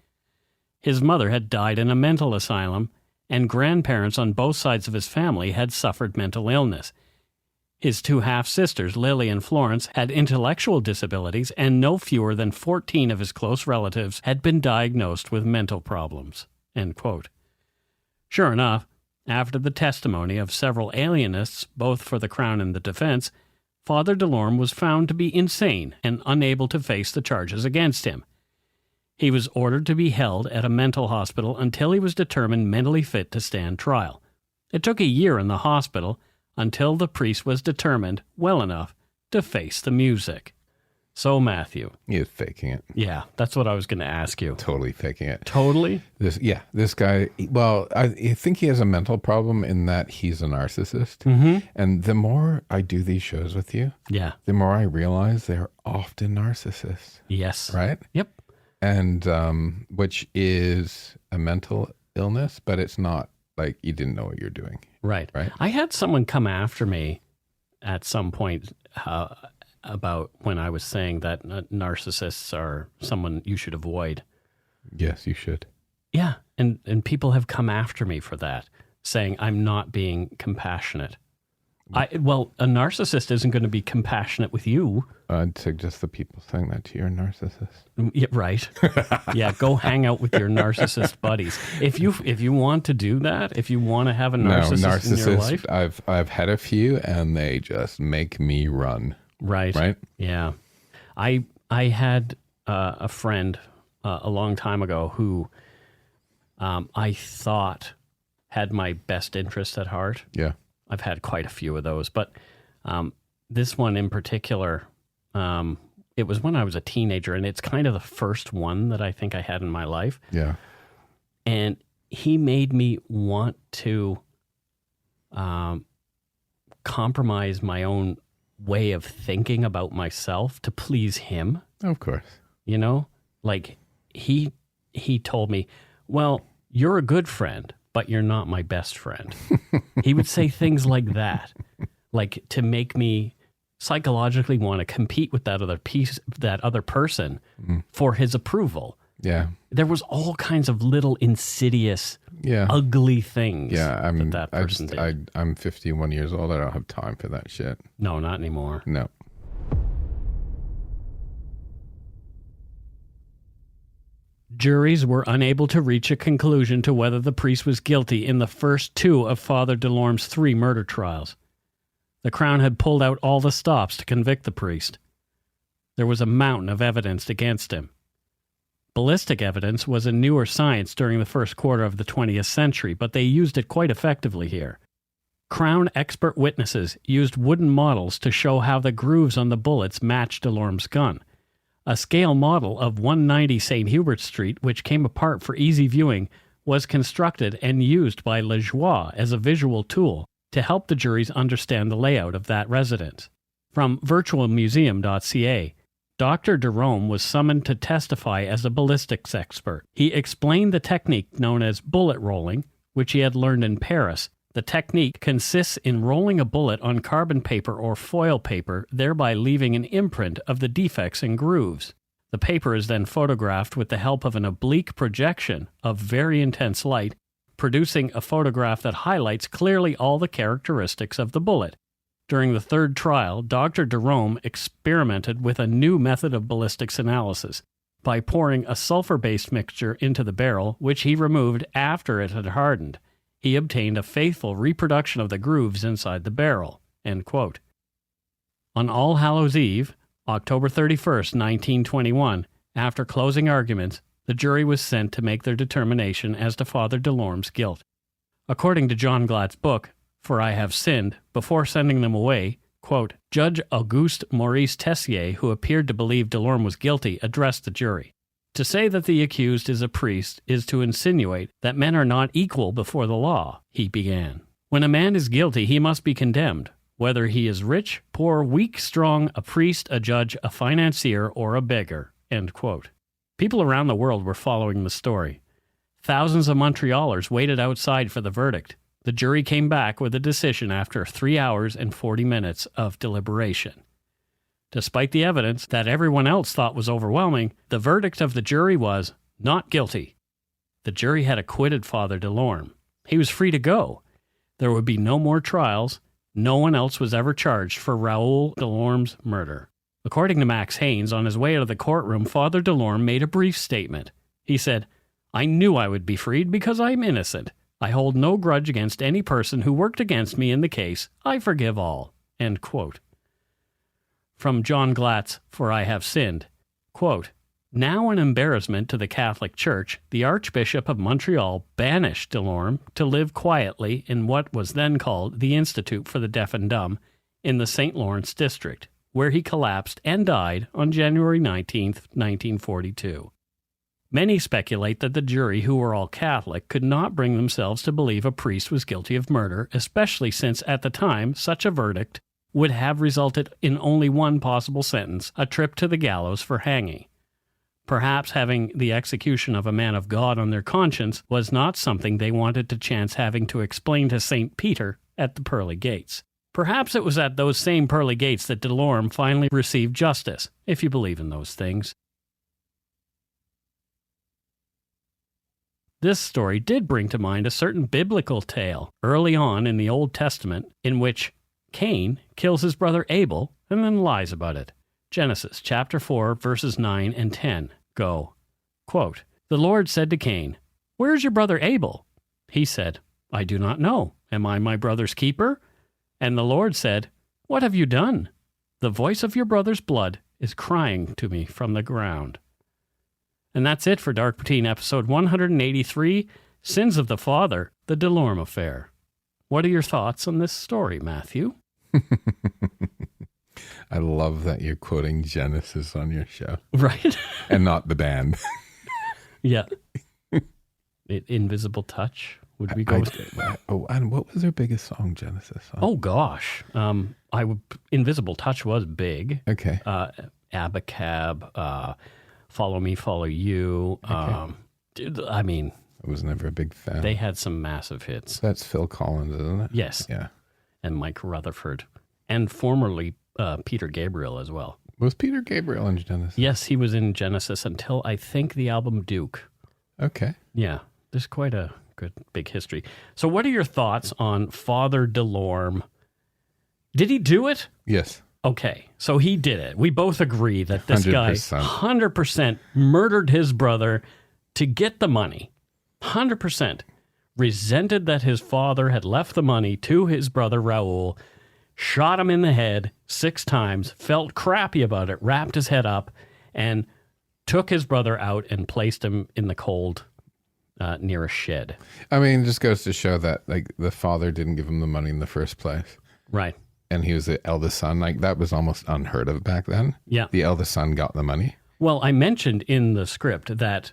His mother had died in a mental asylum, and grandparents on both sides of his family had suffered mental illness. His 2 half-sisters, Lily and Florence, had intellectual disabilities, and no fewer than 14 of his close relatives had been diagnosed with mental problems." End quote. Sure enough, after the testimony of several alienists, both for the Crown and the defense, Father Delorme was found to be insane and unable to face the charges against him. He was ordered to be held at a mental hospital until he was determined mentally fit to stand trial. It took a year in the hospital until the priest was determined well enough to face the music. So, Matthew. He is faking it. Yeah, that's what I was going to ask you. Totally faking it. Totally? This guy, well, I think he has a mental problem in that he's a narcissist. Mm-hmm. And the more I do these shows with you, the more I realize they're often narcissists. Yes. Right? Yep. And which is a mental illness, but it's not like you didn't know what you're doing. Right. I had someone come after me at some point about when I was saying that narcissists are someone you should avoid. Yes, you should. Yeah, and people have come after me for that, saying I'm not being compassionate. Well, a narcissist isn't going to be compassionate with you. I'd suggest the people saying that to you are narcissists. Yeah, right. Yeah, go hang out with your narcissist buddies. If you want to do that, if you want to have a narcissist in your life. I've had a few and they just make me run. Right. Yeah. I had a friend a long time ago who I thought had my best interest at heart. Yeah. I've had quite a few of those, but this one in particular, it was when I was a teenager, and it's kind of the first one that I think I had in my life. Yeah. And he made me want to compromise my own way of thinking about myself to please him. Of course. You know, like he told me, well, you're a good friend, but you're not my best friend. He would say things like that, like to make me psychologically want to compete with that other person for his approval. Yeah. There was all kinds of little insidious, ugly things that person did. I'm 51 years old. I don't have time for that shit. No, not anymore. No. Juries were unable to reach a conclusion to whether the priest was guilty in the first two of Father Delorme's 3 murder trials. The Crown had pulled out all the stops to convict the priest. There was a mountain of evidence against him. Ballistic evidence was a newer science during the first quarter of the 20th century, but they used it quite effectively here. Crown expert witnesses used wooden models to show how the grooves on the bullets matched Delorme's gun. A scale model of 190 St. Hubert Street, which came apart for easy viewing, was constructed and used by Lajoie as a visual tool to help the juries understand the layout of that residence. From virtualmuseum.ca, Dr. Delorme was summoned to testify as a ballistics expert. He explained the technique known as bullet rolling, which he had learned in Paris. The technique consists in rolling a bullet on carbon paper or foil paper, thereby leaving an imprint of the defects and grooves. The paper is then photographed with the help of an oblique projection of very intense light, producing a photograph that highlights clearly all the characteristics of the bullet. During the third trial, Dr. Delorme experimented with a new method of ballistics analysis by pouring a sulfur-based mixture into the barrel, which he removed after it had hardened. He obtained a faithful reproduction of the grooves inside the barrel." End quote. On All Hallows Eve, October 31st, 1921, after closing arguments, the jury was sent to make their determination as to Father Delorme's guilt. According to John Glatt's book, For I Have Sinned, before sending them away, quote, Judge Auguste Maurice Tessier, who appeared to believe Delorme was guilty, addressed the jury. To say that the accused is a priest is to insinuate that men are not equal before the law, he began. When a man is guilty, he must be condemned, whether he is rich, poor, weak, strong, a priest, a judge, a financier, or a beggar. End quote. People around the world were following the story. Thousands of Montrealers waited outside for the verdict. The jury came back with a decision after 3 hours and 40 minutes of deliberation. Despite the evidence that everyone else thought was overwhelming, the verdict of the jury was not guilty. The jury had acquitted Father Delorme. He was free to go. There would be no more trials. No one else was ever charged for Raoul Delorme's murder. According to Max Haynes, on his way out of the courtroom, Father Delorme made a brief statement. He said, "I knew I would be freed because I'm innocent. I hold no grudge against any person who worked against me in the case. I forgive all." End quote. From John Glatt's For I Have Sinned, quote, Now an embarrassment to the Catholic Church, the Archbishop of Montreal banished Delorme to live quietly in what was then called the Institute for the Deaf and Dumb in the St. Lawrence district. where he collapsed and died on January 19th, 1942. Many speculate that the jury, who were all Catholic, could not bring themselves to believe a priest was guilty of murder, especially since at the time such a verdict would have resulted in only one possible sentence, a trip to the gallows for hanging. Perhaps having the execution of a man of God on their conscience was not something they wanted to chance having to explain to St. Peter at the pearly gates. Perhaps it was at those same pearly gates that Delorme finally received justice, if you believe in those things. This story did bring to mind a certain biblical tale early on in the Old Testament in which Cain kills his brother Abel and then lies about it. Genesis chapter 4, verses 9 and 10 go, quote, "The Lord said to Cain, 'Where is your brother Abel?' He said, 'I do not know. Am I my brother's keeper?' And the Lord said, 'What have you done? The voice of your brother's blood is crying to me from the ground.'" And that's it for Dark Poutine episode 183, Sins of the Father, the Delorme Affair. What are your thoughts on this story, Matthew? I love that you're quoting Genesis on your show. Right? And not the band. Yeah. Invisible Touch. Would we go with and what was their biggest song, Genesis? Oh, gosh. Invisible Touch was big. Okay. Abacab, Follow Me, Follow You. Okay. I mean, I was never a big fan. They had some massive hits. That's Phil Collins, isn't it? Yes. Yeah. And Mike Rutherford. And formerly Peter Gabriel as well. Was Peter Gabriel in Genesis? Yes, he was in Genesis until I think the album Duke. Okay. Yeah. There's quite a good big history. So what are your thoughts on Father Delorme? Did he do it? Yes. Okay, so he did it. We both agree that this 100%. guy 100% murdered his brother to get the money. 100%. Resented that his father had left the money to his brother Raoul, shot him in the head 6 times, felt crappy about it, wrapped his head up, and took his brother out and placed him in the cold near a shed. I mean, it just goes to show that like the father didn't give him the money in the first place. Right. And he was the eldest son. Like that was almost unheard of back then. Yeah. The eldest son got the money. Well, I mentioned in the script that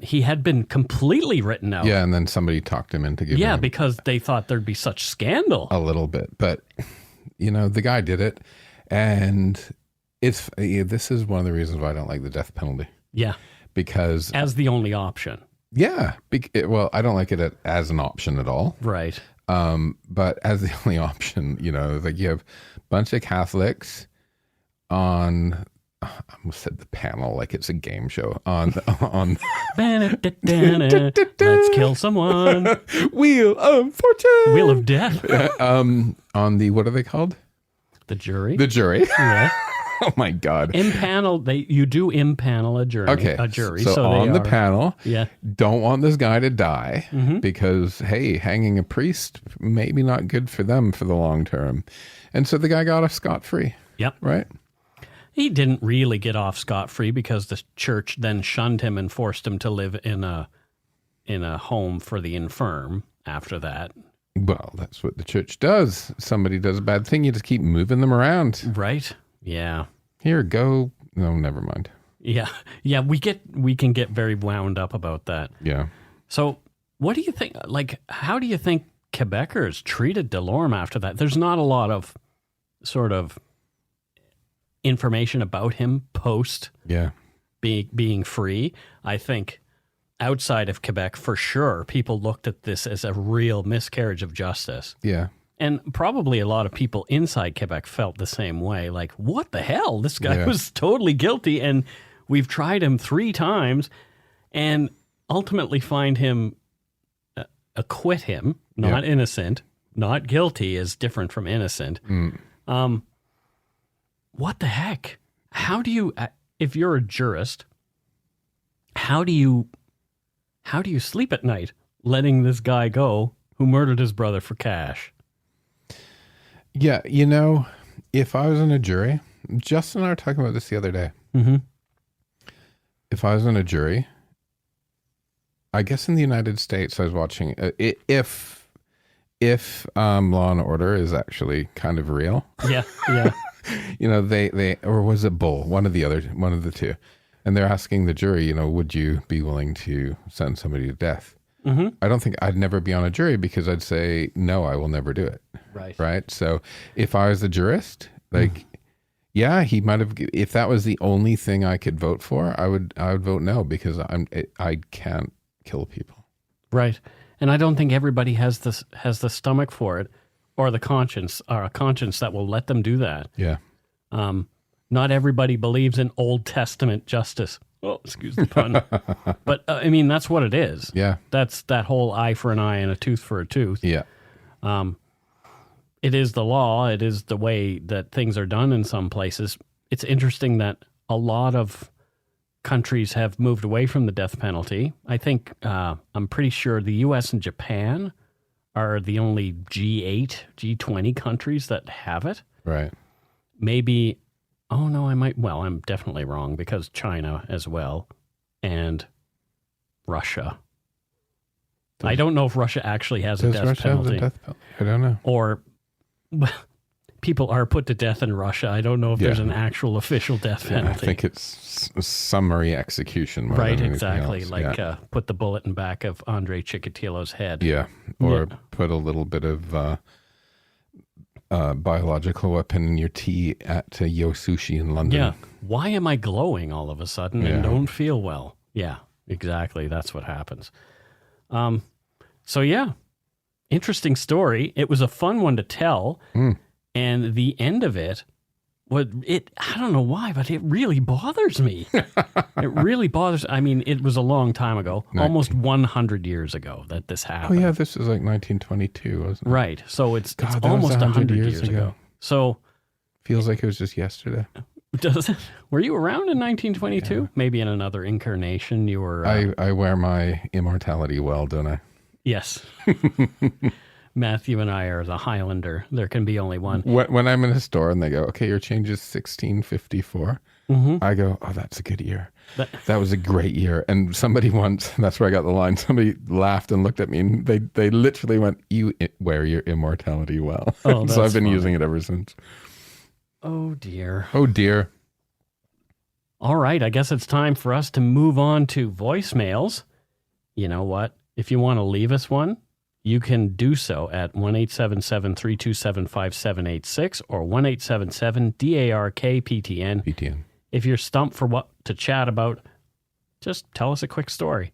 he had been completely written out. Yeah, and then somebody talked him into giving him because they thought there'd be such scandal. A little bit. But, you know, the guy did it. And this is one of the reasons why I don't like the death penalty. Yeah. Because... as the only option. Yeah. Well, I don't like it as an option at all. Right. But as the only option, you know, like you have a bunch of Catholics on... I almost said the panel like it's a game show on Let's kill someone. Wheel of Fortune. Wheel of Death. On the, what are they called? The jury. The jury. Yeah. Oh my God. Impanel. You do impanel a jury. Okay. A jury. So on the panel, yeah, don't want this guy to die because, hey, hanging a priest, maybe not good for them for the long term. And so the guy got off scot-free. Yep. Right? He didn't really get off scot-free because the church then shunned him and forced him to live in a home for the infirm after that. Well, that's what the church does. Somebody does a bad thing, you just keep moving them around. Right? Yeah. Here, go. No, never mind. Yeah. Yeah, we can get very wound up about that. Yeah. So what do you think, like, how do you think Quebecers treated Delorme after that? There's not a lot of sort of information about him post being free. I think outside of Quebec, for sure, people looked at this as a real miscarriage of justice. Yeah. And probably a lot of people inside Quebec felt the same way. Like, what the hell? This guy was totally guilty, and we've tried him 3 times and ultimately find him, acquit him, not innocent. Not guilty is different from innocent. What the heck? How do you, if you're a jurist, how do you sleep at night letting this guy go who murdered his brother for cash? Yeah, you know, if I was in a jury, Justin and I were talking about this the other day. Mm-hmm. If I was in a jury, I guess in the United States, I was watching, if Law and Order is actually kind of real. Yeah, yeah. they or was it Bull? One of the two. And they're asking the jury, would you be willing to send somebody to death? Mm-hmm. I don't think I'd never be on a jury because I'd say, no, I will never do it. Right. Right. So if I was the jurist, yeah, he might have, if that was the only thing I could vote for, I would vote no because I can't kill people. Right. And I don't think everybody has the stomach for it or the conscience or a conscience that will let them do that. Yeah. Not everybody believes in Old Testament justice. Oh, excuse the pun. But, I mean, that's what it is. Yeah. That's that whole eye for an eye and a tooth for a tooth. Yeah. It is the law. It is the way that things are done in some places. It's interesting that a lot of countries have moved away from the death penalty. I think, I'm pretty sure the U.S. and Japan are the only G8, G20 countries that have it. Right. Maybe... Oh, no, I'm definitely wrong because China as well and Russia. I don't know if Russia actually has a death penalty. I don't know. Or people are put to death in Russia. I don't know if there's an actual official death penalty. I think it's summary execution. Right, exactly. Like put the bullet in back of Andre Chikatilo's head. Yeah, or put a little bit of... biological weapon in your tea at Yo Sushi in London. Yeah. Why am I glowing all of a sudden and don't feel well? Yeah, exactly. That's what happens. So yeah, interesting story. It was a fun one to tell. And the end of it, I don't know why, but it really bothers me. It really bothers. I mean, it was a long time ago, almost 100 years ago that this happened. Oh yeah, this is like 1922, wasn't it? Right. So it's almost 100 years ago. So feels like it was just yesterday. Does it? Were you around in 1922? Yeah. Maybe in another incarnation you were. I wear my immortality well, don't I? Yes. Matthew and I are the Highlander. There can be only one. When I'm in a store and they go, okay, your change is 1654, I go, oh, that's a good year. That was a great year. And somebody once, that's where I got the line, somebody laughed and looked at me and they literally went, you wear your immortality well. Oh, so I've been using it ever since. Oh, dear. Oh, dear. All right. I guess it's time for us to move on to voicemails. You know what? If you want to leave us one, you can do so at 1-877-327-5786 or 1-877-DARK-PTN. PTN. If you're stumped for what to chat about, just tell us a quick story.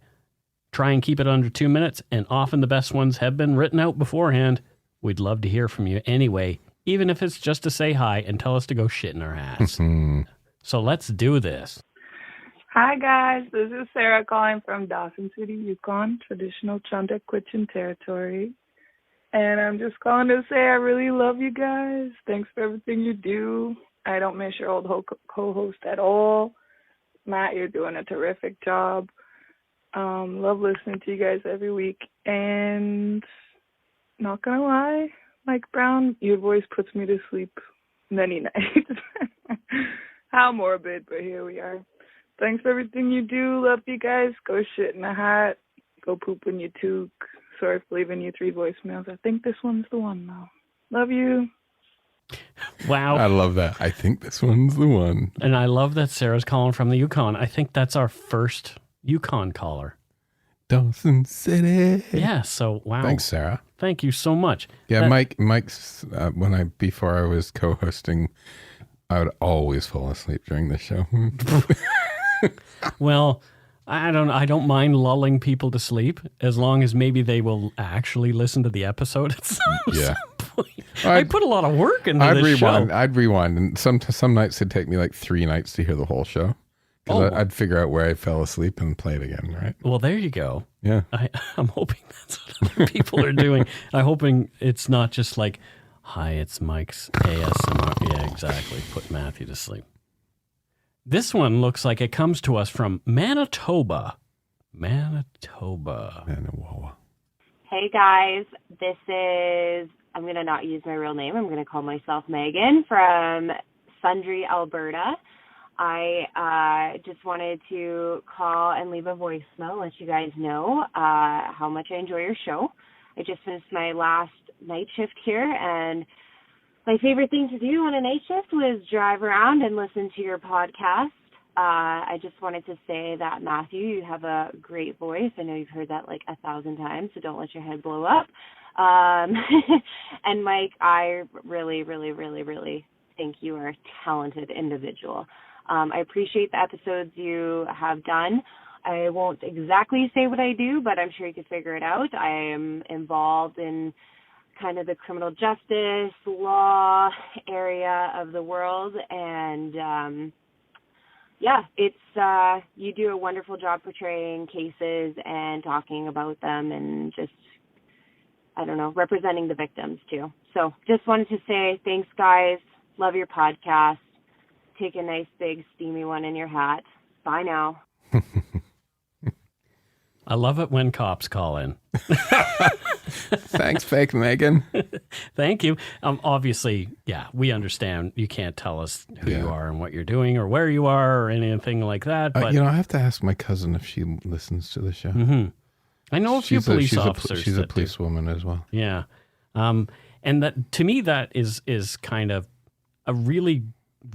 Try and keep it under 2 minutes, and often the best ones have been written out beforehand. We'd love to hear from you anyway, even if it's just to say hi and tell us to go shit in our hats. So let's do this. Hi, guys. This is Sarah calling from Dawson City, Yukon, traditional Chunta-Quechin territory. And I'm just calling to say I really love you guys. Thanks for everything you do. I don't miss your old co-host at all. Matt, you're doing a terrific job. Love listening to you guys every week. And not going to lie, Mike Brown, your voice puts me to sleep many nights. How morbid, but here we are. Thanks for everything you do. Love you guys. Go shit in a hat. Go poop in your toque. Sorry for leaving you 3 voicemails. I think this one's the one, though. Love you. Wow. I love that. I think this one's the one. And I love that Sarah's calling from the Yukon. I think that's our first Yukon caller. Dawson City. Yeah, so wow. Thanks, Sarah. Thank you so much. Yeah, Mike's, before I was co-hosting, I would always fall asleep during the show. Well, I don't mind lulling people to sleep as long as maybe they will actually listen to the episode at some point. I put a lot of work into this show. I'd rewind, and some nights it'd take me like 3 nights to hear the whole show. Because I'd figure out where I fell asleep and play it again, right? Well, there you go. Yeah. I'm hoping that's what other people are doing. I'm hoping it's not just like, hi, it's Mike's ASMR. Yeah, exactly. Put Matthew to sleep. This one looks like it comes to us from Manitoba. Manitoba. Hey, guys. This is, I'm going to not use my real name. I'm going to call myself Megan from Sundre, Alberta. I just wanted to call and leave a voicemail, let you guys know how much I enjoy your show. I just finished my last night shift here, and My favorite thing to do on a night shift was drive around and listen to your podcast. I just wanted to say that, Matthew, you have a great voice. I know you've heard that like 1,000 times, so don't let your head blow up. And Mike, I really, really, really, really think you are a talented individual. I appreciate the episodes you have done. I won't exactly say what I do, but I'm sure you can figure it out. I am involved in kind of the criminal justice law area of the world, and it's you do a wonderful job portraying cases and talking about them, and just, I don't know, representing the victims too. So just wanted to say thanks, guys. Love your podcast. Take a nice big steamy one in your hat. Bye now. I love it when cops call in. Thanks, fake Megan. Thank you. Obviously, yeah, we understand you can't tell us who you are and what you're doing or where you are or anything like that. But I have to ask my cousin if she listens to the show. Mm-hmm. I know a few police officers. She's a policewoman as well. Yeah. And that, to me, that is kind of a really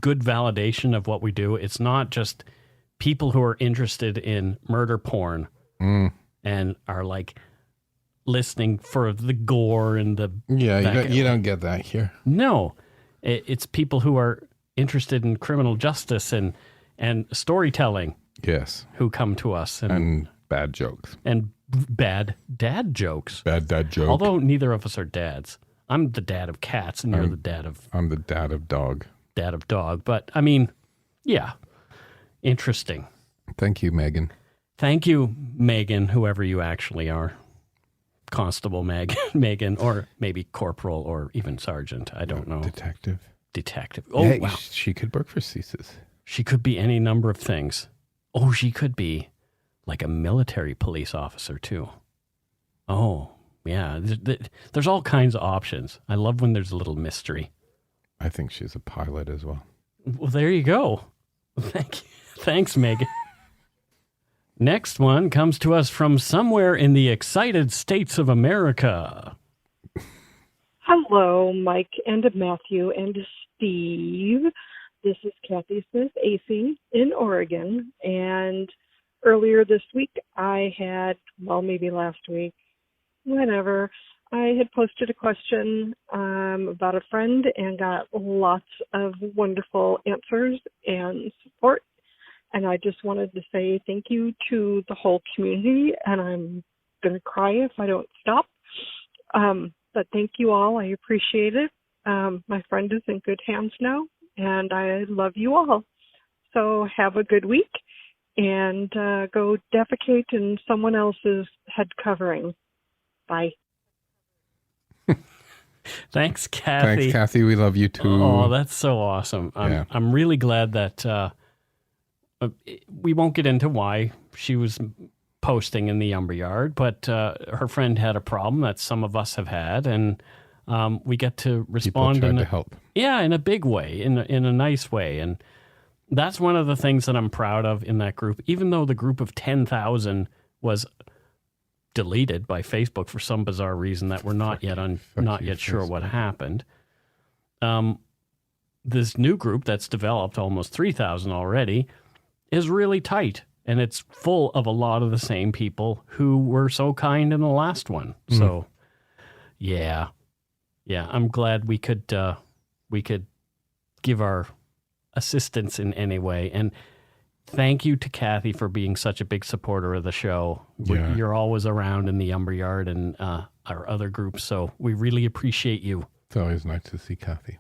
good validation of what we do. It's not just people who are interested in murder porn and are like listening for the gore and the... Yeah, you don't get that here. No. It's people who are interested in criminal justice and storytelling. Yes. Who come to us. And bad jokes. And bad dad jokes. Bad dad jokes. Although neither of us are dads. I'm the dad of cats and you're the dad of... I'm the dad of dog. Dad of dog. But, I mean, yeah. Interesting. Thank you, Megan. Thank you, Megan, whoever you actually are. Constable Megan, or maybe corporal or even sergeant. I don't know. Detective. Oh, yeah, wow. She could work for CSIS. She could be any number of things. Oh, she could be like a military police officer, too. Oh, yeah. There's all kinds of options. I love when there's a little mystery. I think she's a pilot as well. Well, there you go. Thank you. Thanks, Megan. Next one comes to us from somewhere in the excited states of America. Hello, Mike and Matthew and Steve. This is Kathy Smith, AC, in Oregon. And earlier this week, maybe last week, whenever, I had posted a question about a friend and got lots of wonderful answers and support. And I just wanted to say thank you to the whole community, and I'm going to cry if I don't stop. But thank you all. I appreciate it. My friend is in good hands now, and I love you all. So have a good week, and go defecate in someone else's head covering. Bye. Thanks, Kathy. Thanks, Kathy. We love you too. Oh, that's so awesome. I'm really glad that we won't get into why she was posting in the lumberyard, but her friend had a problem that some of us have had, and we get to respond to help. Yeah, in a big way, in a nice way, and that's one of the things that I'm proud of in that group. Even though the group of 10,000 was deleted by Facebook for some bizarre reason that we're not yet sure what happened. This new group that's developed, almost 3,000 already, is really tight, and it's full of a lot of the same people who were so kind in the last one. So, yeah, I'm glad we could give our assistance in any way. And thank you to Kathy for being such a big supporter of the show. Yeah. You're always around in the lumberyard and our other groups, so we really appreciate you. It's always nice to see Kathy.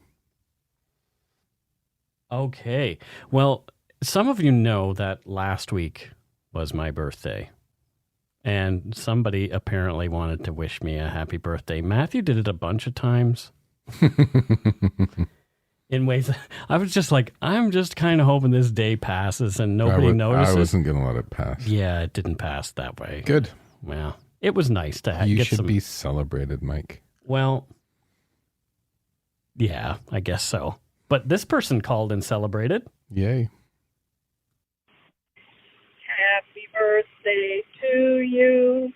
Okay, well, some of you know that last week was my birthday, and somebody apparently wanted to wish me a happy birthday. Matthew did it a bunch of times. In ways, I was just like, I'm just kind of hoping this day passes and nobody notices. I wasn't going to let it pass. Yeah, it didn't pass that way. Good. Well, it was nice to have. You should be celebrated, Mike. Well, yeah, I guess so. But this person called and celebrated. Yay. Happy birthday to you.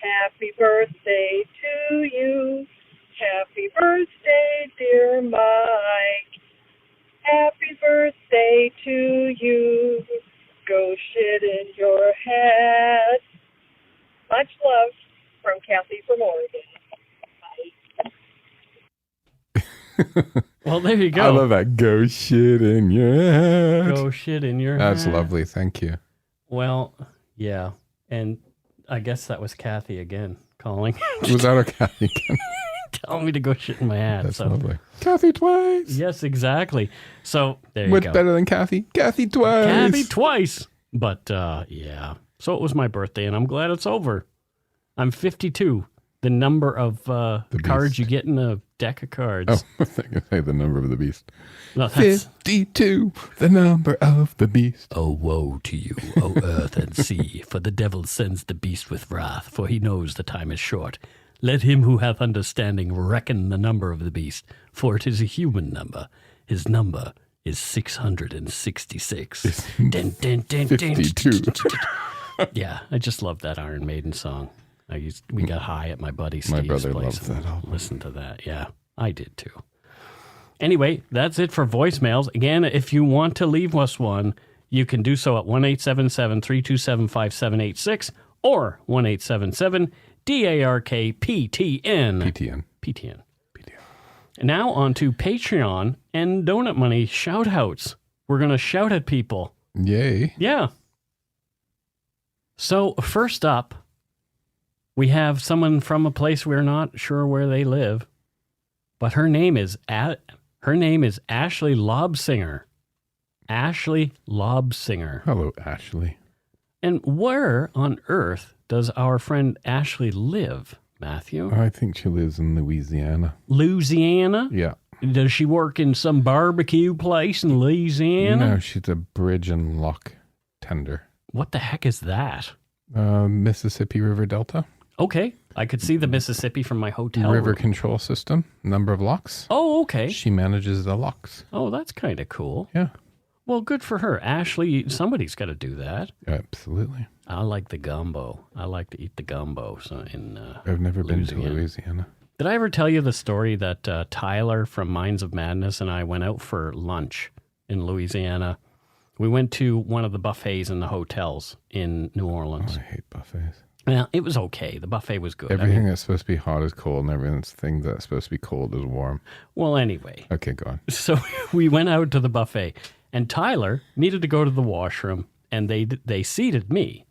Happy birthday to you. Happy birthday, dear Mike. Happy birthday to you. Go shit in your head. Much love from Kathy from Oregon. Bye. Well, there you go. I love that. Go shit in your head. Go shit in your That's head. lovely. Thank you. Well, yeah. And I guess that was Kathy again calling. Was that our Kathy again? Telling me to go shit in my hat. That's so. lovely. Kathy twice. Yes, exactly. So there you What's go. better than Kathy? Kathy twice. Kathy twice. But yeah. So it was my birthday, and I'm glad it's over. I'm 52. The number of cards beast. you get in a deck of cards. Oh, I think I say the number of the beast. No, that's... 52, the number of the beast. Oh, woe to you, O earth and sea, for the devil sends the beast with wrath, for he knows the time is short. Let him who hath understanding reckon the number of the beast, for it is a human number. His number is 666. Dun, dun, dun, 52. Yeah, I just love that Iron Maiden song. We got high at my buddy Steve's My brother place. loves that album. Listen to that. Yeah, I did too. Anyway, that's it for voicemails. Again, if you want to leave us one, you can do so at 1-877-327-5786 or 1-877-DARK-PTN. PTN. And now on to Patreon and Donut Money shout-outs. We're going to shout at people. Yay. Yeah. So first up, we have someone from a place we're not sure where they live, but her name is Ashley Lobsinger. Ashley Lobsinger. Hello, Ashley. And where on earth does our friend Ashley live, Matthew? I think she lives in Louisiana. Louisiana? Yeah. Does she work in some barbecue place in Louisiana? No, she's a bridge and lock tender. What the heck is that? Mississippi River Delta. Okay. I could see the Mississippi from my hotel River room. control system. Number of locks. Oh, okay. She manages the locks. Oh, that's kind of cool. Yeah. Well, good for her. Ashley, somebody's got to do that. Absolutely. I like the gumbo. I like to eat the gumbo. So I've never been to Louisiana. Louisiana. Did I ever tell you the story that Tyler from Minds of Madness and I went out for lunch in Louisiana? We went to one of the buffets in the hotels in New Orleans. Oh, I hate buffets. Well, it was okay. The buffet was good. Everything that's supposed to be hot is cold, and everything that's supposed to be cold is warm. Well, anyway. Okay, go on. So we went out to the buffet, and Tyler needed to go to the washroom, and they seated me.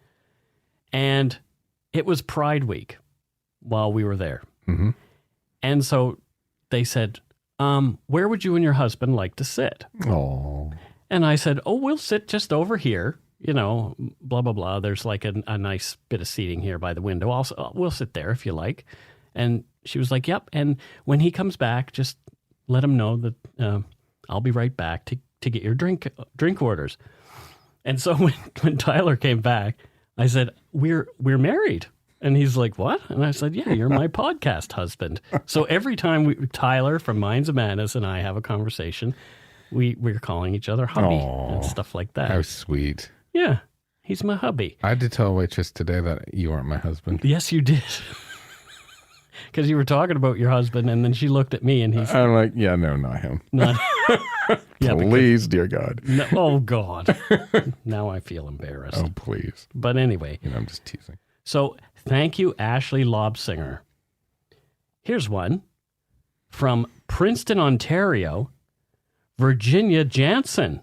And it was Pride Week while we were there. Mm-hmm. And so they said, where would you and your husband like to sit? Oh. And I said, we'll sit just over here. You know, blah, blah, blah. There's like a nice bit of seating here by the window. Also, we'll sit there if you like. And she was like, yep. And when he comes back, just let him know that I'll be right back to get your drink orders. And so when Tyler came back, I said, we're married. And he's like, what? And I said, yeah, you're my podcast husband. So every time Tyler from Minds of Madness and I have a conversation, we're calling each other hubby and stuff like that. How sweet. Yeah, he's my hubby. I did tell a waitress today that you aren't my husband. Yes, you did. Because you were talking about your husband, and then she looked at me, and he's I'm like, yeah, no, not him. not. Yeah, Please, dear God. No, oh, God. Now I feel embarrassed. Oh, please. But anyway. You know, I'm just teasing. So thank you, Ashley Lobsinger. Here's one from Princeton, Ontario, Virginia Jansen.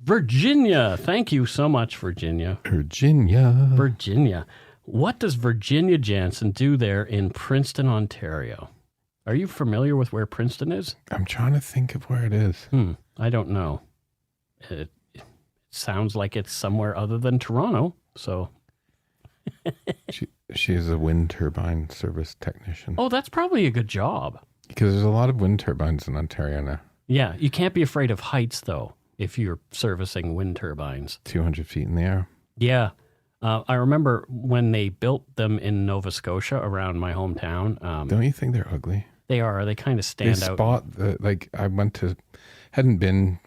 Virginia. Thank you so much, Virginia. Virginia. What does Virginia Jansen do there in Princeton, Ontario? Are you familiar with where Princeton is? I'm trying to think of where it is. I don't know. It sounds like it's somewhere other than Toronto, so... She is a wind turbine service technician. Oh, that's probably a good job. Because there's a lot of wind turbines in Ontario now. Yeah, you can't be afraid of heights, though, if you're servicing wind turbines. 200 feet in the air. Yeah. I remember when they built them in Nova Scotia around my hometown. Don't you think they're ugly? They are. They kind of stand out. Hadn't been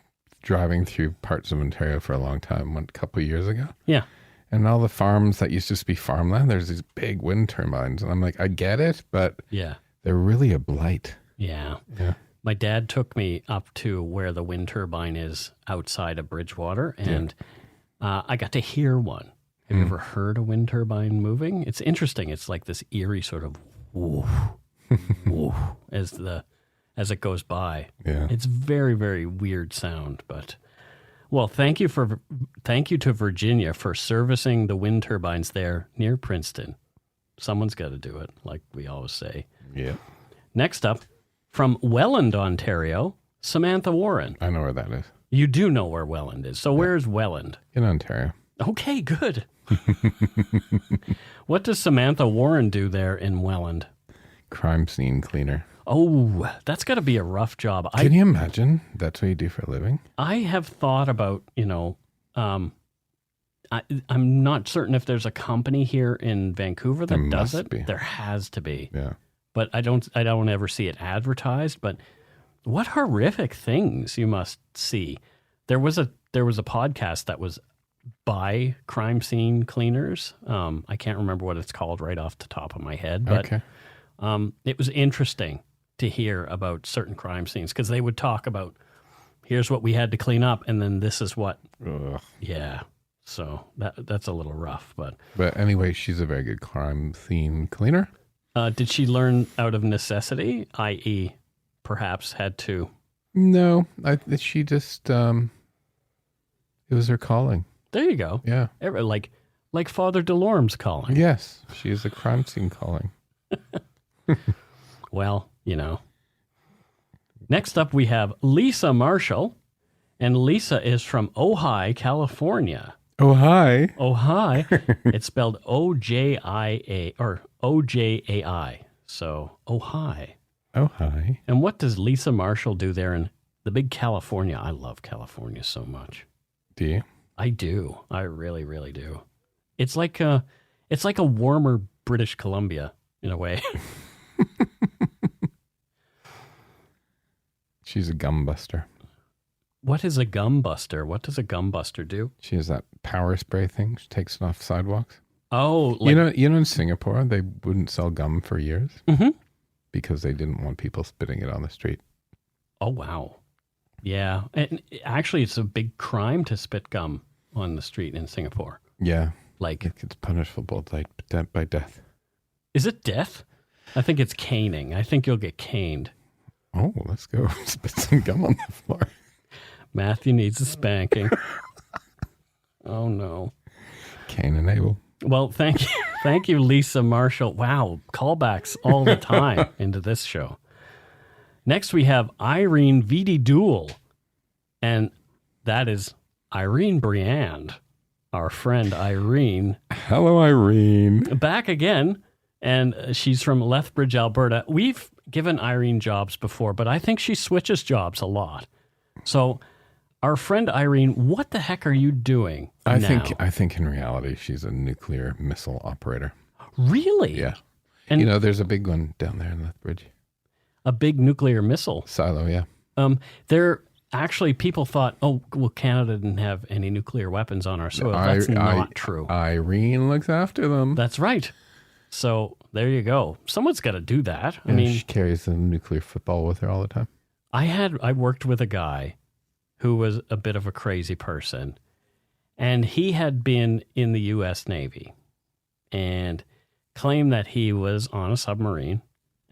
driving through parts of Ontario for a long time, went a couple of years ago. Yeah. And all the farms that used to be farmland, there's these big wind turbines. And I'm like, I get it, but yeah, They're really a blight. Yeah. Yeah. My dad took me up to where the wind turbine is outside of Bridgewater, and I got to hear one. Have you ever heard a wind turbine moving? It's interesting. It's like this eerie sort of woof, woof, as it goes by. Yeah. It's very, very weird sound, but well, thank you to Virginia for servicing the wind turbines there near Princeton. Someone's got to do it, like we always say. Yeah. Next up, from Welland, Ontario, Samantha Warren. I know where that is. You do know where Welland is. So where's Welland? In Ontario. Okay, good. What does Samantha Warren do there in Welland? Crime scene cleaner. Oh, that's got to be a rough job. Can you imagine that's what you do for a living? I have thought about, I'm not certain if there's a company here in Vancouver that There does must it. be. There has to be. Yeah. But I don't ever see it advertised. But what horrific things you must see. There was a podcast that was by crime scene cleaners. I can't remember what it's called right off the top of my head, but Okay. it was interesting to hear about certain crime scenes because they would talk about, here's what we had to clean up, and then this is what. Ugh. Yeah. So that's a little rough, but anyway, she's a very good crime scene cleaner. did she learn out of necessity, i.e., perhaps had to? No, she just it was her calling. There you go. Yeah. Like Father Delorme's calling. Yes, she is a crime scene calling. Well, Next up, we have Lisa Marshall, and Lisa is from Ojai, California. Oh, hi. Ojai. It's spelled O-J-I-A or O-J-A-I. So Ojai. Oh, hi. And what does Lisa Marshall do there in the big California? I love California so much. Do you? I do. I really, really do. It's like a warmer British Columbia in a way. She's a gum buster. What is a gum buster? What does a gum buster do? She has that power spray thing. She takes it off sidewalks. Oh, you know, in Singapore, they wouldn't sell gum for years because they didn't want people spitting it on the street. Oh, wow. Yeah. And actually, it's a big crime to spit gum on the street in Singapore. Yeah. Like, it's punishable by death. Is it death? I think it's caning. I think you'll get caned. Oh, let's go spit some gum on the floor. Matthew needs a spanking. Oh, no. Cain and Abel. Well, thank you. Thank you, Lisa Marshall. Wow, callbacks all the time into this show. Next, we have Irene Vidi Duel, and that is Irene Briand, our friend Irene. Hello, Irene. Back again, and she's from Lethbridge, Alberta. We've given Irene jobs before, but I think she switches jobs a lot. So, our friend Irene, what the heck are you doing now? I think in reality she's a nuclear missile operator. Really? Yeah. And there's a big one down there in Lethbridge. A big nuclear missile silo, yeah. There actually people thought, oh, well, Canada didn't have any nuclear weapons on our soil. That's not true. Irene looks after them. That's right. So there you go. Someone's got to do that. I mean, she carries a nuclear football with her all the time. I worked with a guy who was a bit of a crazy person, and he had been in the U.S. Navy and claimed that he was on a submarine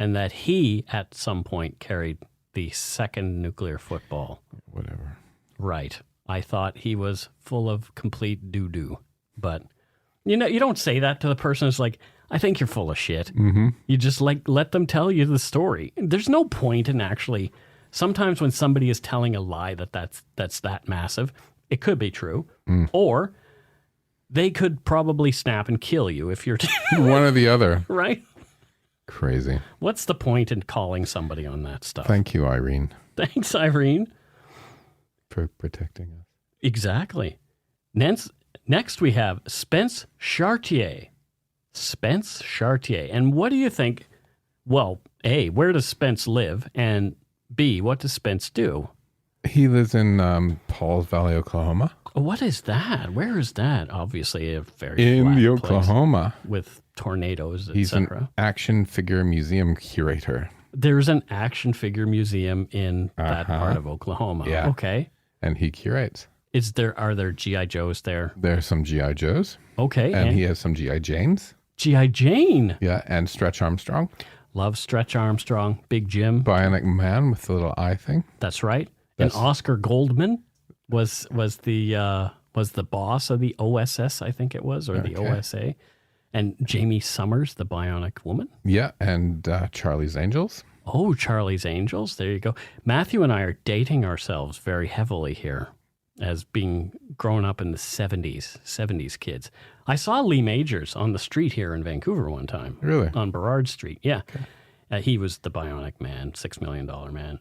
and that he at some point carried the second nuclear football. Whatever. Right. I thought he was full of complete doo-doo. But, you don't say that to the person who's like, I think you're full of shit. Mm-hmm. You just let them tell you the story. There's no point in actually... Sometimes when somebody is telling a lie that's that massive, it could be true. Or they could probably snap and kill you if you're... One or the other. Right? Crazy. What's the point in calling somebody on that stuff? Thank you, Irene. Thanks, Irene. For protecting us. Exactly. Next we have Spence Chartier. Spence Chartier. And what do you think? Well, A, where does Spence live? And B, what does Spence do? He lives in Pauls Valley, Oklahoma. What is that? Where is that? Obviously, a very In flat the place Oklahoma. with tornadoes, He's an etc. action figure museum curator. There's an action figure museum in that part of Oklahoma. Yeah. Okay. And he curates. Are there G.I. Joes there? There's some G.I. Joes. Okay. And he has some G.I. Janes. G.I. Jane. Yeah. And Stretch Armstrong. Love Stretch Armstrong. Big Jim. Bionic Man with the little eye thing. That's right. And Oscar Goldman was the boss of the OSS, I think it was, or the OSA. And Jamie Summers, the Bionic Woman. Yeah. And Charlie's Angels. Oh, Charlie's Angels. There you go. Matthew and I are dating ourselves very heavily here as being grown up in the 70s kids. I saw Lee Majors on the street here in Vancouver one time. Really? On Burrard Street. Yeah. Okay. He was the Bionic Man, $6 Million Man.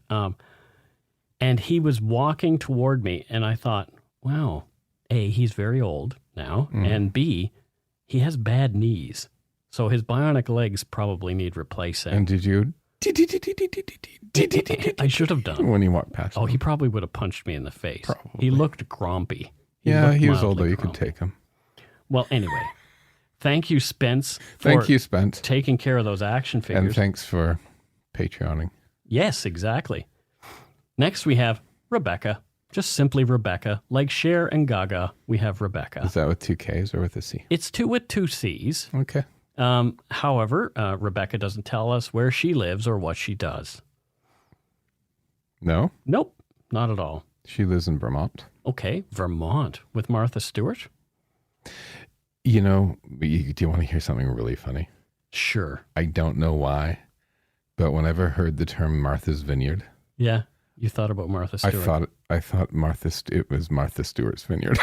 And he was walking toward me, and I thought, wow, A, he's very old now, and B, he has bad knees. So his bionic legs probably need replacing. And did you? I should have done. When he walked past. Oh, he probably would have punched me in the face. Probably. He looked grumpy. He was older. mildly You could grumpy. take him. Well, anyway, thank you, Spence, for Thank you, Spence. taking care of those action figures. And thanks for Patreoning. Yes, exactly. Next, we have Rebecca. Just simply Rebecca. Like Cher and Gaga, we have Rebecca. Is that with 2 Ks or with a C? It's two with 2 Cs. Okay. However, Rebecca doesn't tell us where she lives or what she does. No? Nope, not at all. She lives in Vermont. Okay, Vermont with Martha Stewart? You know, do you want to hear something really funny? Sure. I don't know why, but whenever I heard the term Martha's Vineyard, Yeah, you thought about Martha Stewart. I thought it was Martha Stewart's vineyard.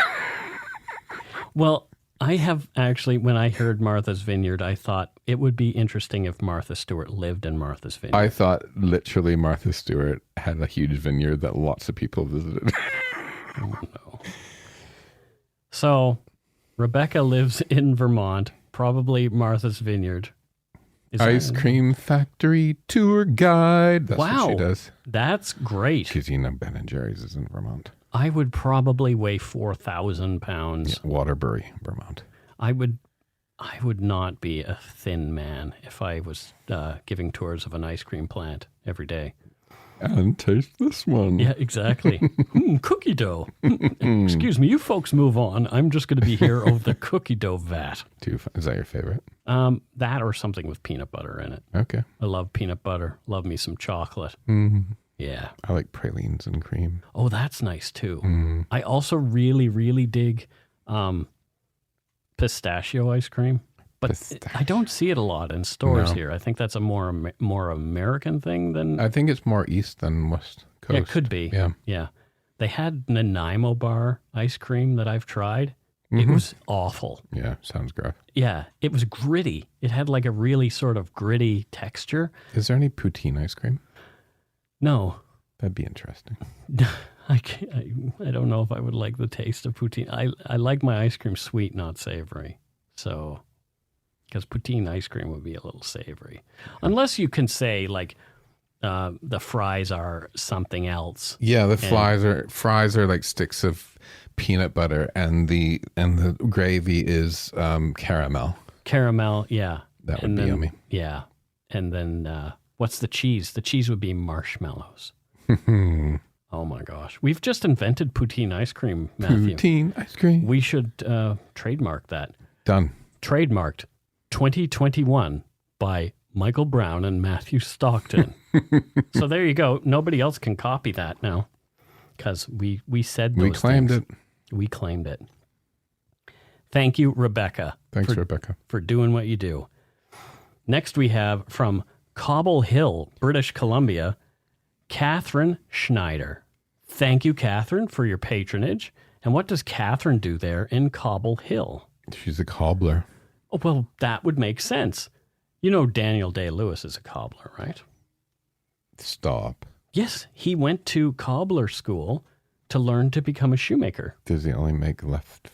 Well, I have actually, when I heard Martha's Vineyard, I thought it would be interesting if Martha Stewart lived in Martha's Vineyard. I thought literally Martha Stewart had a huge vineyard that lots of people visited. Oh, no. So, Rebecca lives in Vermont, probably Martha's Vineyard. Ice cream factory tour guide. That's Wow. what she does. That's great. Because, you know, Ben & Jerry's is in Vermont. I would probably weigh 4,000 pounds. Yeah, Waterbury, Vermont. I would not be a thin man if I was giving tours of an ice cream plant every day. And taste this one. Yeah, exactly. Cookie dough. Excuse me, you folks move on. I'm just going to be here over the cookie dough vat. Is that your favorite? That or something with peanut butter in it. Okay. I love peanut butter. Love me some chocolate. Mm-hmm. Yeah. I like pralines and cream. Oh, that's nice too. Mm. I also really, really dig pistachio ice cream. But I don't see it a lot in stores here. I think that's a more American thing than... I think it's more east than west coast. Yeah, it could be. Yeah. They had Nanaimo bar ice cream that I've tried. It was awful. Yeah, sounds gruff. Yeah, it was gritty. It had like a really sort of gritty texture. Is there any poutine ice cream? No. That'd be interesting. I don't know if I would like the taste of poutine. I like my ice cream sweet, not savory. So... because poutine ice cream would be a little savory. Unless you can say, like, the fries are something else. Yeah, the fries are like sticks of peanut butter, and the gravy is caramel. Caramel, yeah. That would be yummy. Yeah. And then what's the cheese? The cheese would be marshmallows. Oh, my gosh. We've just invented poutine ice cream, Matthew. Poutine ice cream. We should trademark that. Done. Trademarked. 2021 by Michael Brown and Matthew Stockton. So there you go. Nobody else can copy that now because we said those We claimed things. it. We claimed it. Thank you, Rebecca. Thanks, Rebecca. For doing what you do. Next we have from Cobble Hill, British Columbia, Catherine Schneider. Thank you, Catherine, for your patronage. And what does Catherine do there in Cobble Hill? She's a cobbler. Oh, well, that would make sense. You know Daniel Day-Lewis is a cobbler, right? Stop. Yes, he went to cobbler school to learn to become a shoemaker. Does he only make left?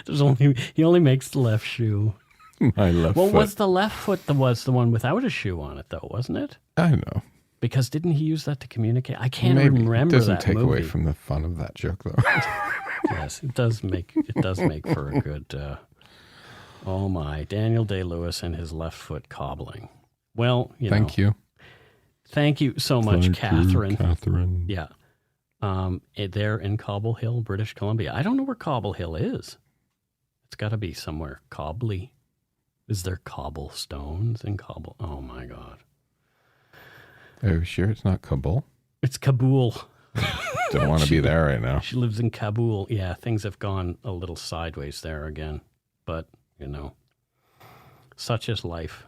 He only makes the left shoe. My left Well, foot. was the left foot was the one without a shoe on it, though, wasn't it? I know. Because didn't he use that to communicate? I can't Maybe. remember It doesn't that take movie. away from the fun of that joke, though. Yes, it does make for a good. Oh my, Daniel Day-Lewis and his left foot cobbling. Well, Thank you. Thank you so much, Catherine. Catherine. Yeah. They're in Cobble Hill, British Columbia. I don't know where Cobble Hill is. It's got to be somewhere cobbly. Is there cobblestones in Cobble? Oh my God. Are you sure it's not Kabul? It's Kabul. Don't want to be there right now. She lives in Kabul. Yeah, things have gone a little sideways there again. But, such is life.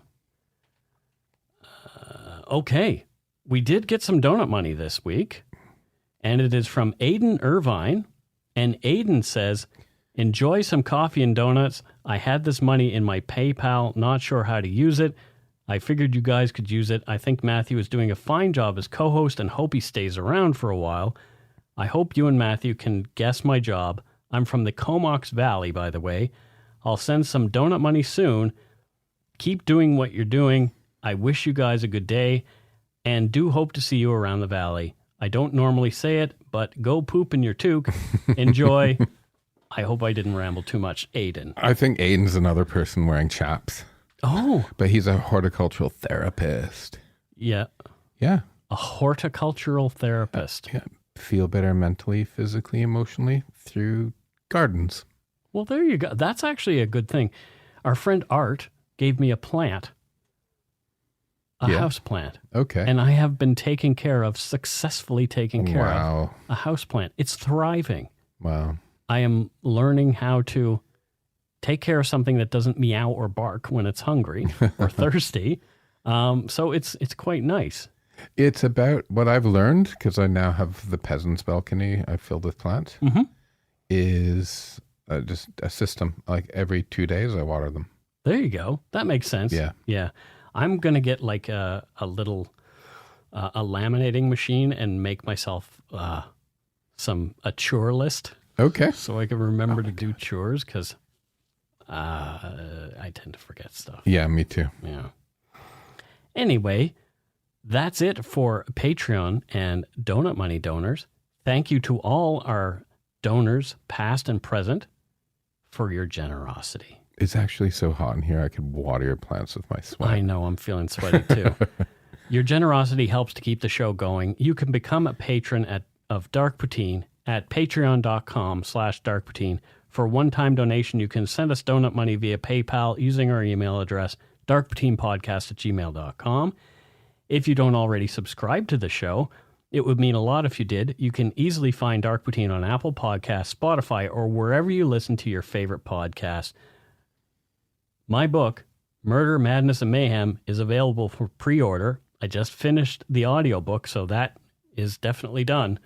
Okay. We did get some donut money this week. And it is from Aiden Irvine. And Aiden says, enjoy some coffee and donuts. I had this money in my PayPal, not sure how to use it. I figured you guys could use it. I think Matthew is doing a fine job as co-host and hope he stays around for a while. I hope you and Matthew can guess my job. I'm from the Comox Valley, by the way. I'll send some donut money soon. Keep doing what you're doing. I wish you guys a good day and do hope to see you around the valley. I don't normally say it, but go poop in your toque. Enjoy. I hope I didn't ramble too much. Aiden. I think Aiden's another person wearing chaps. Oh. But he's a horticultural therapist. Yeah. Yeah. A horticultural therapist. Yeah. Feel better mentally, physically, emotionally through gardens. Well, there you go. That's actually a good thing. Our friend Art gave me a plant. A house plant. Okay. And I have been successfully taking care of a house plant. It's thriving. Wow. I am learning how to take care of something that doesn't meow or bark when it's hungry or thirsty. So it's quite nice. It's about what I've learned, because I now have the peasant's balcony I filled with plants, is just a system. Like every 2 days I water them. There you go. That makes sense. Yeah. Yeah. I'm going to get like a little a laminating machine and make myself a chore list. Okay. So I can remember to do chores, because I tend to forget stuff. Yeah, me too. Yeah. Anyway, that's it for Patreon and Donut Money donors. Thank you to all our donors, past and present, for your generosity. It's actually so hot in here, I could water your plants with my sweat. I know, I'm feeling sweaty too. Your generosity helps to keep the show going. You can become a patron of Dark Poutine at patreon.com/darkpoutine. For a one-time donation, you can send us donut money via PayPal using our email address, darkpoutinepodcast@gmail.com. If you don't already subscribe to the show, it would mean a lot if you did. You can easily find Dark Poutine on Apple Podcasts, Spotify, or wherever you listen to your favorite podcasts. My book, Murder, Madness, and Mayhem, is available for pre-order. I just finished the audiobook, so that is definitely done.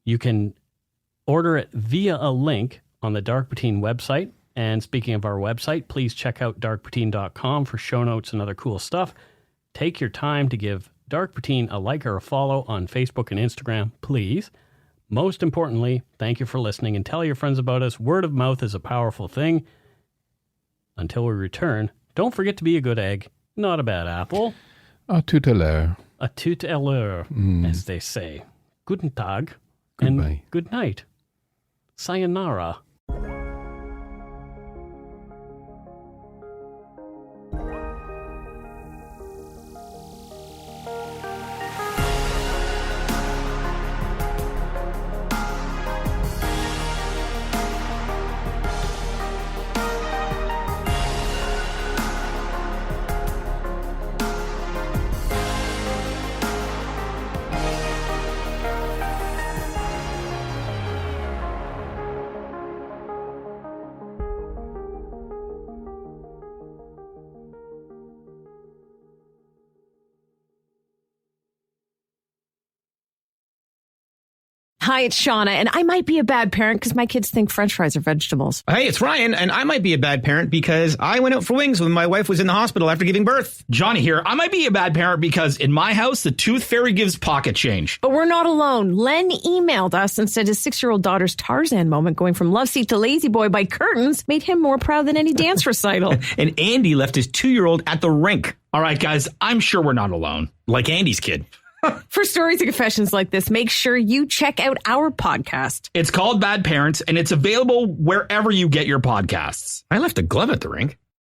You can order it via a link on the Dark Poutine website. And speaking of our website, please check out darkpoutine.com for show notes and other cool stuff. Take your time to give Dark Poutine a like or a follow on Facebook and Instagram, please. Most importantly, thank you for listening and tell your friends about us. Word of mouth is a powerful thing. Until we return, don't forget to be a good egg, not a bad apple. A tout à l'heure. A tout à l'heure, as they say. Guten Tag. Goodbye. And good night. Sayonara. Hi, it's Shauna, and I might be a bad parent because my kids think French fries are vegetables. Hey, it's Ryan, and I might be a bad parent because I went out for wings when my wife was in the hospital after giving birth. Johnny here. I might be a bad parent because in my house, the tooth fairy gives pocket change. But we're not alone. Len emailed us and said his 6-year-old daughter's Tarzan moment going from love seat to lazy boy by curtains made him more proud than any dance recital. And Andy left his 2-year-old at the rink. All right, guys, I'm sure we're not alone. Like Andy's kid. For stories and confessions like this, make sure you check out our podcast. It's called Bad Parents, and it's available wherever you get your podcasts. I left a glove at the rink.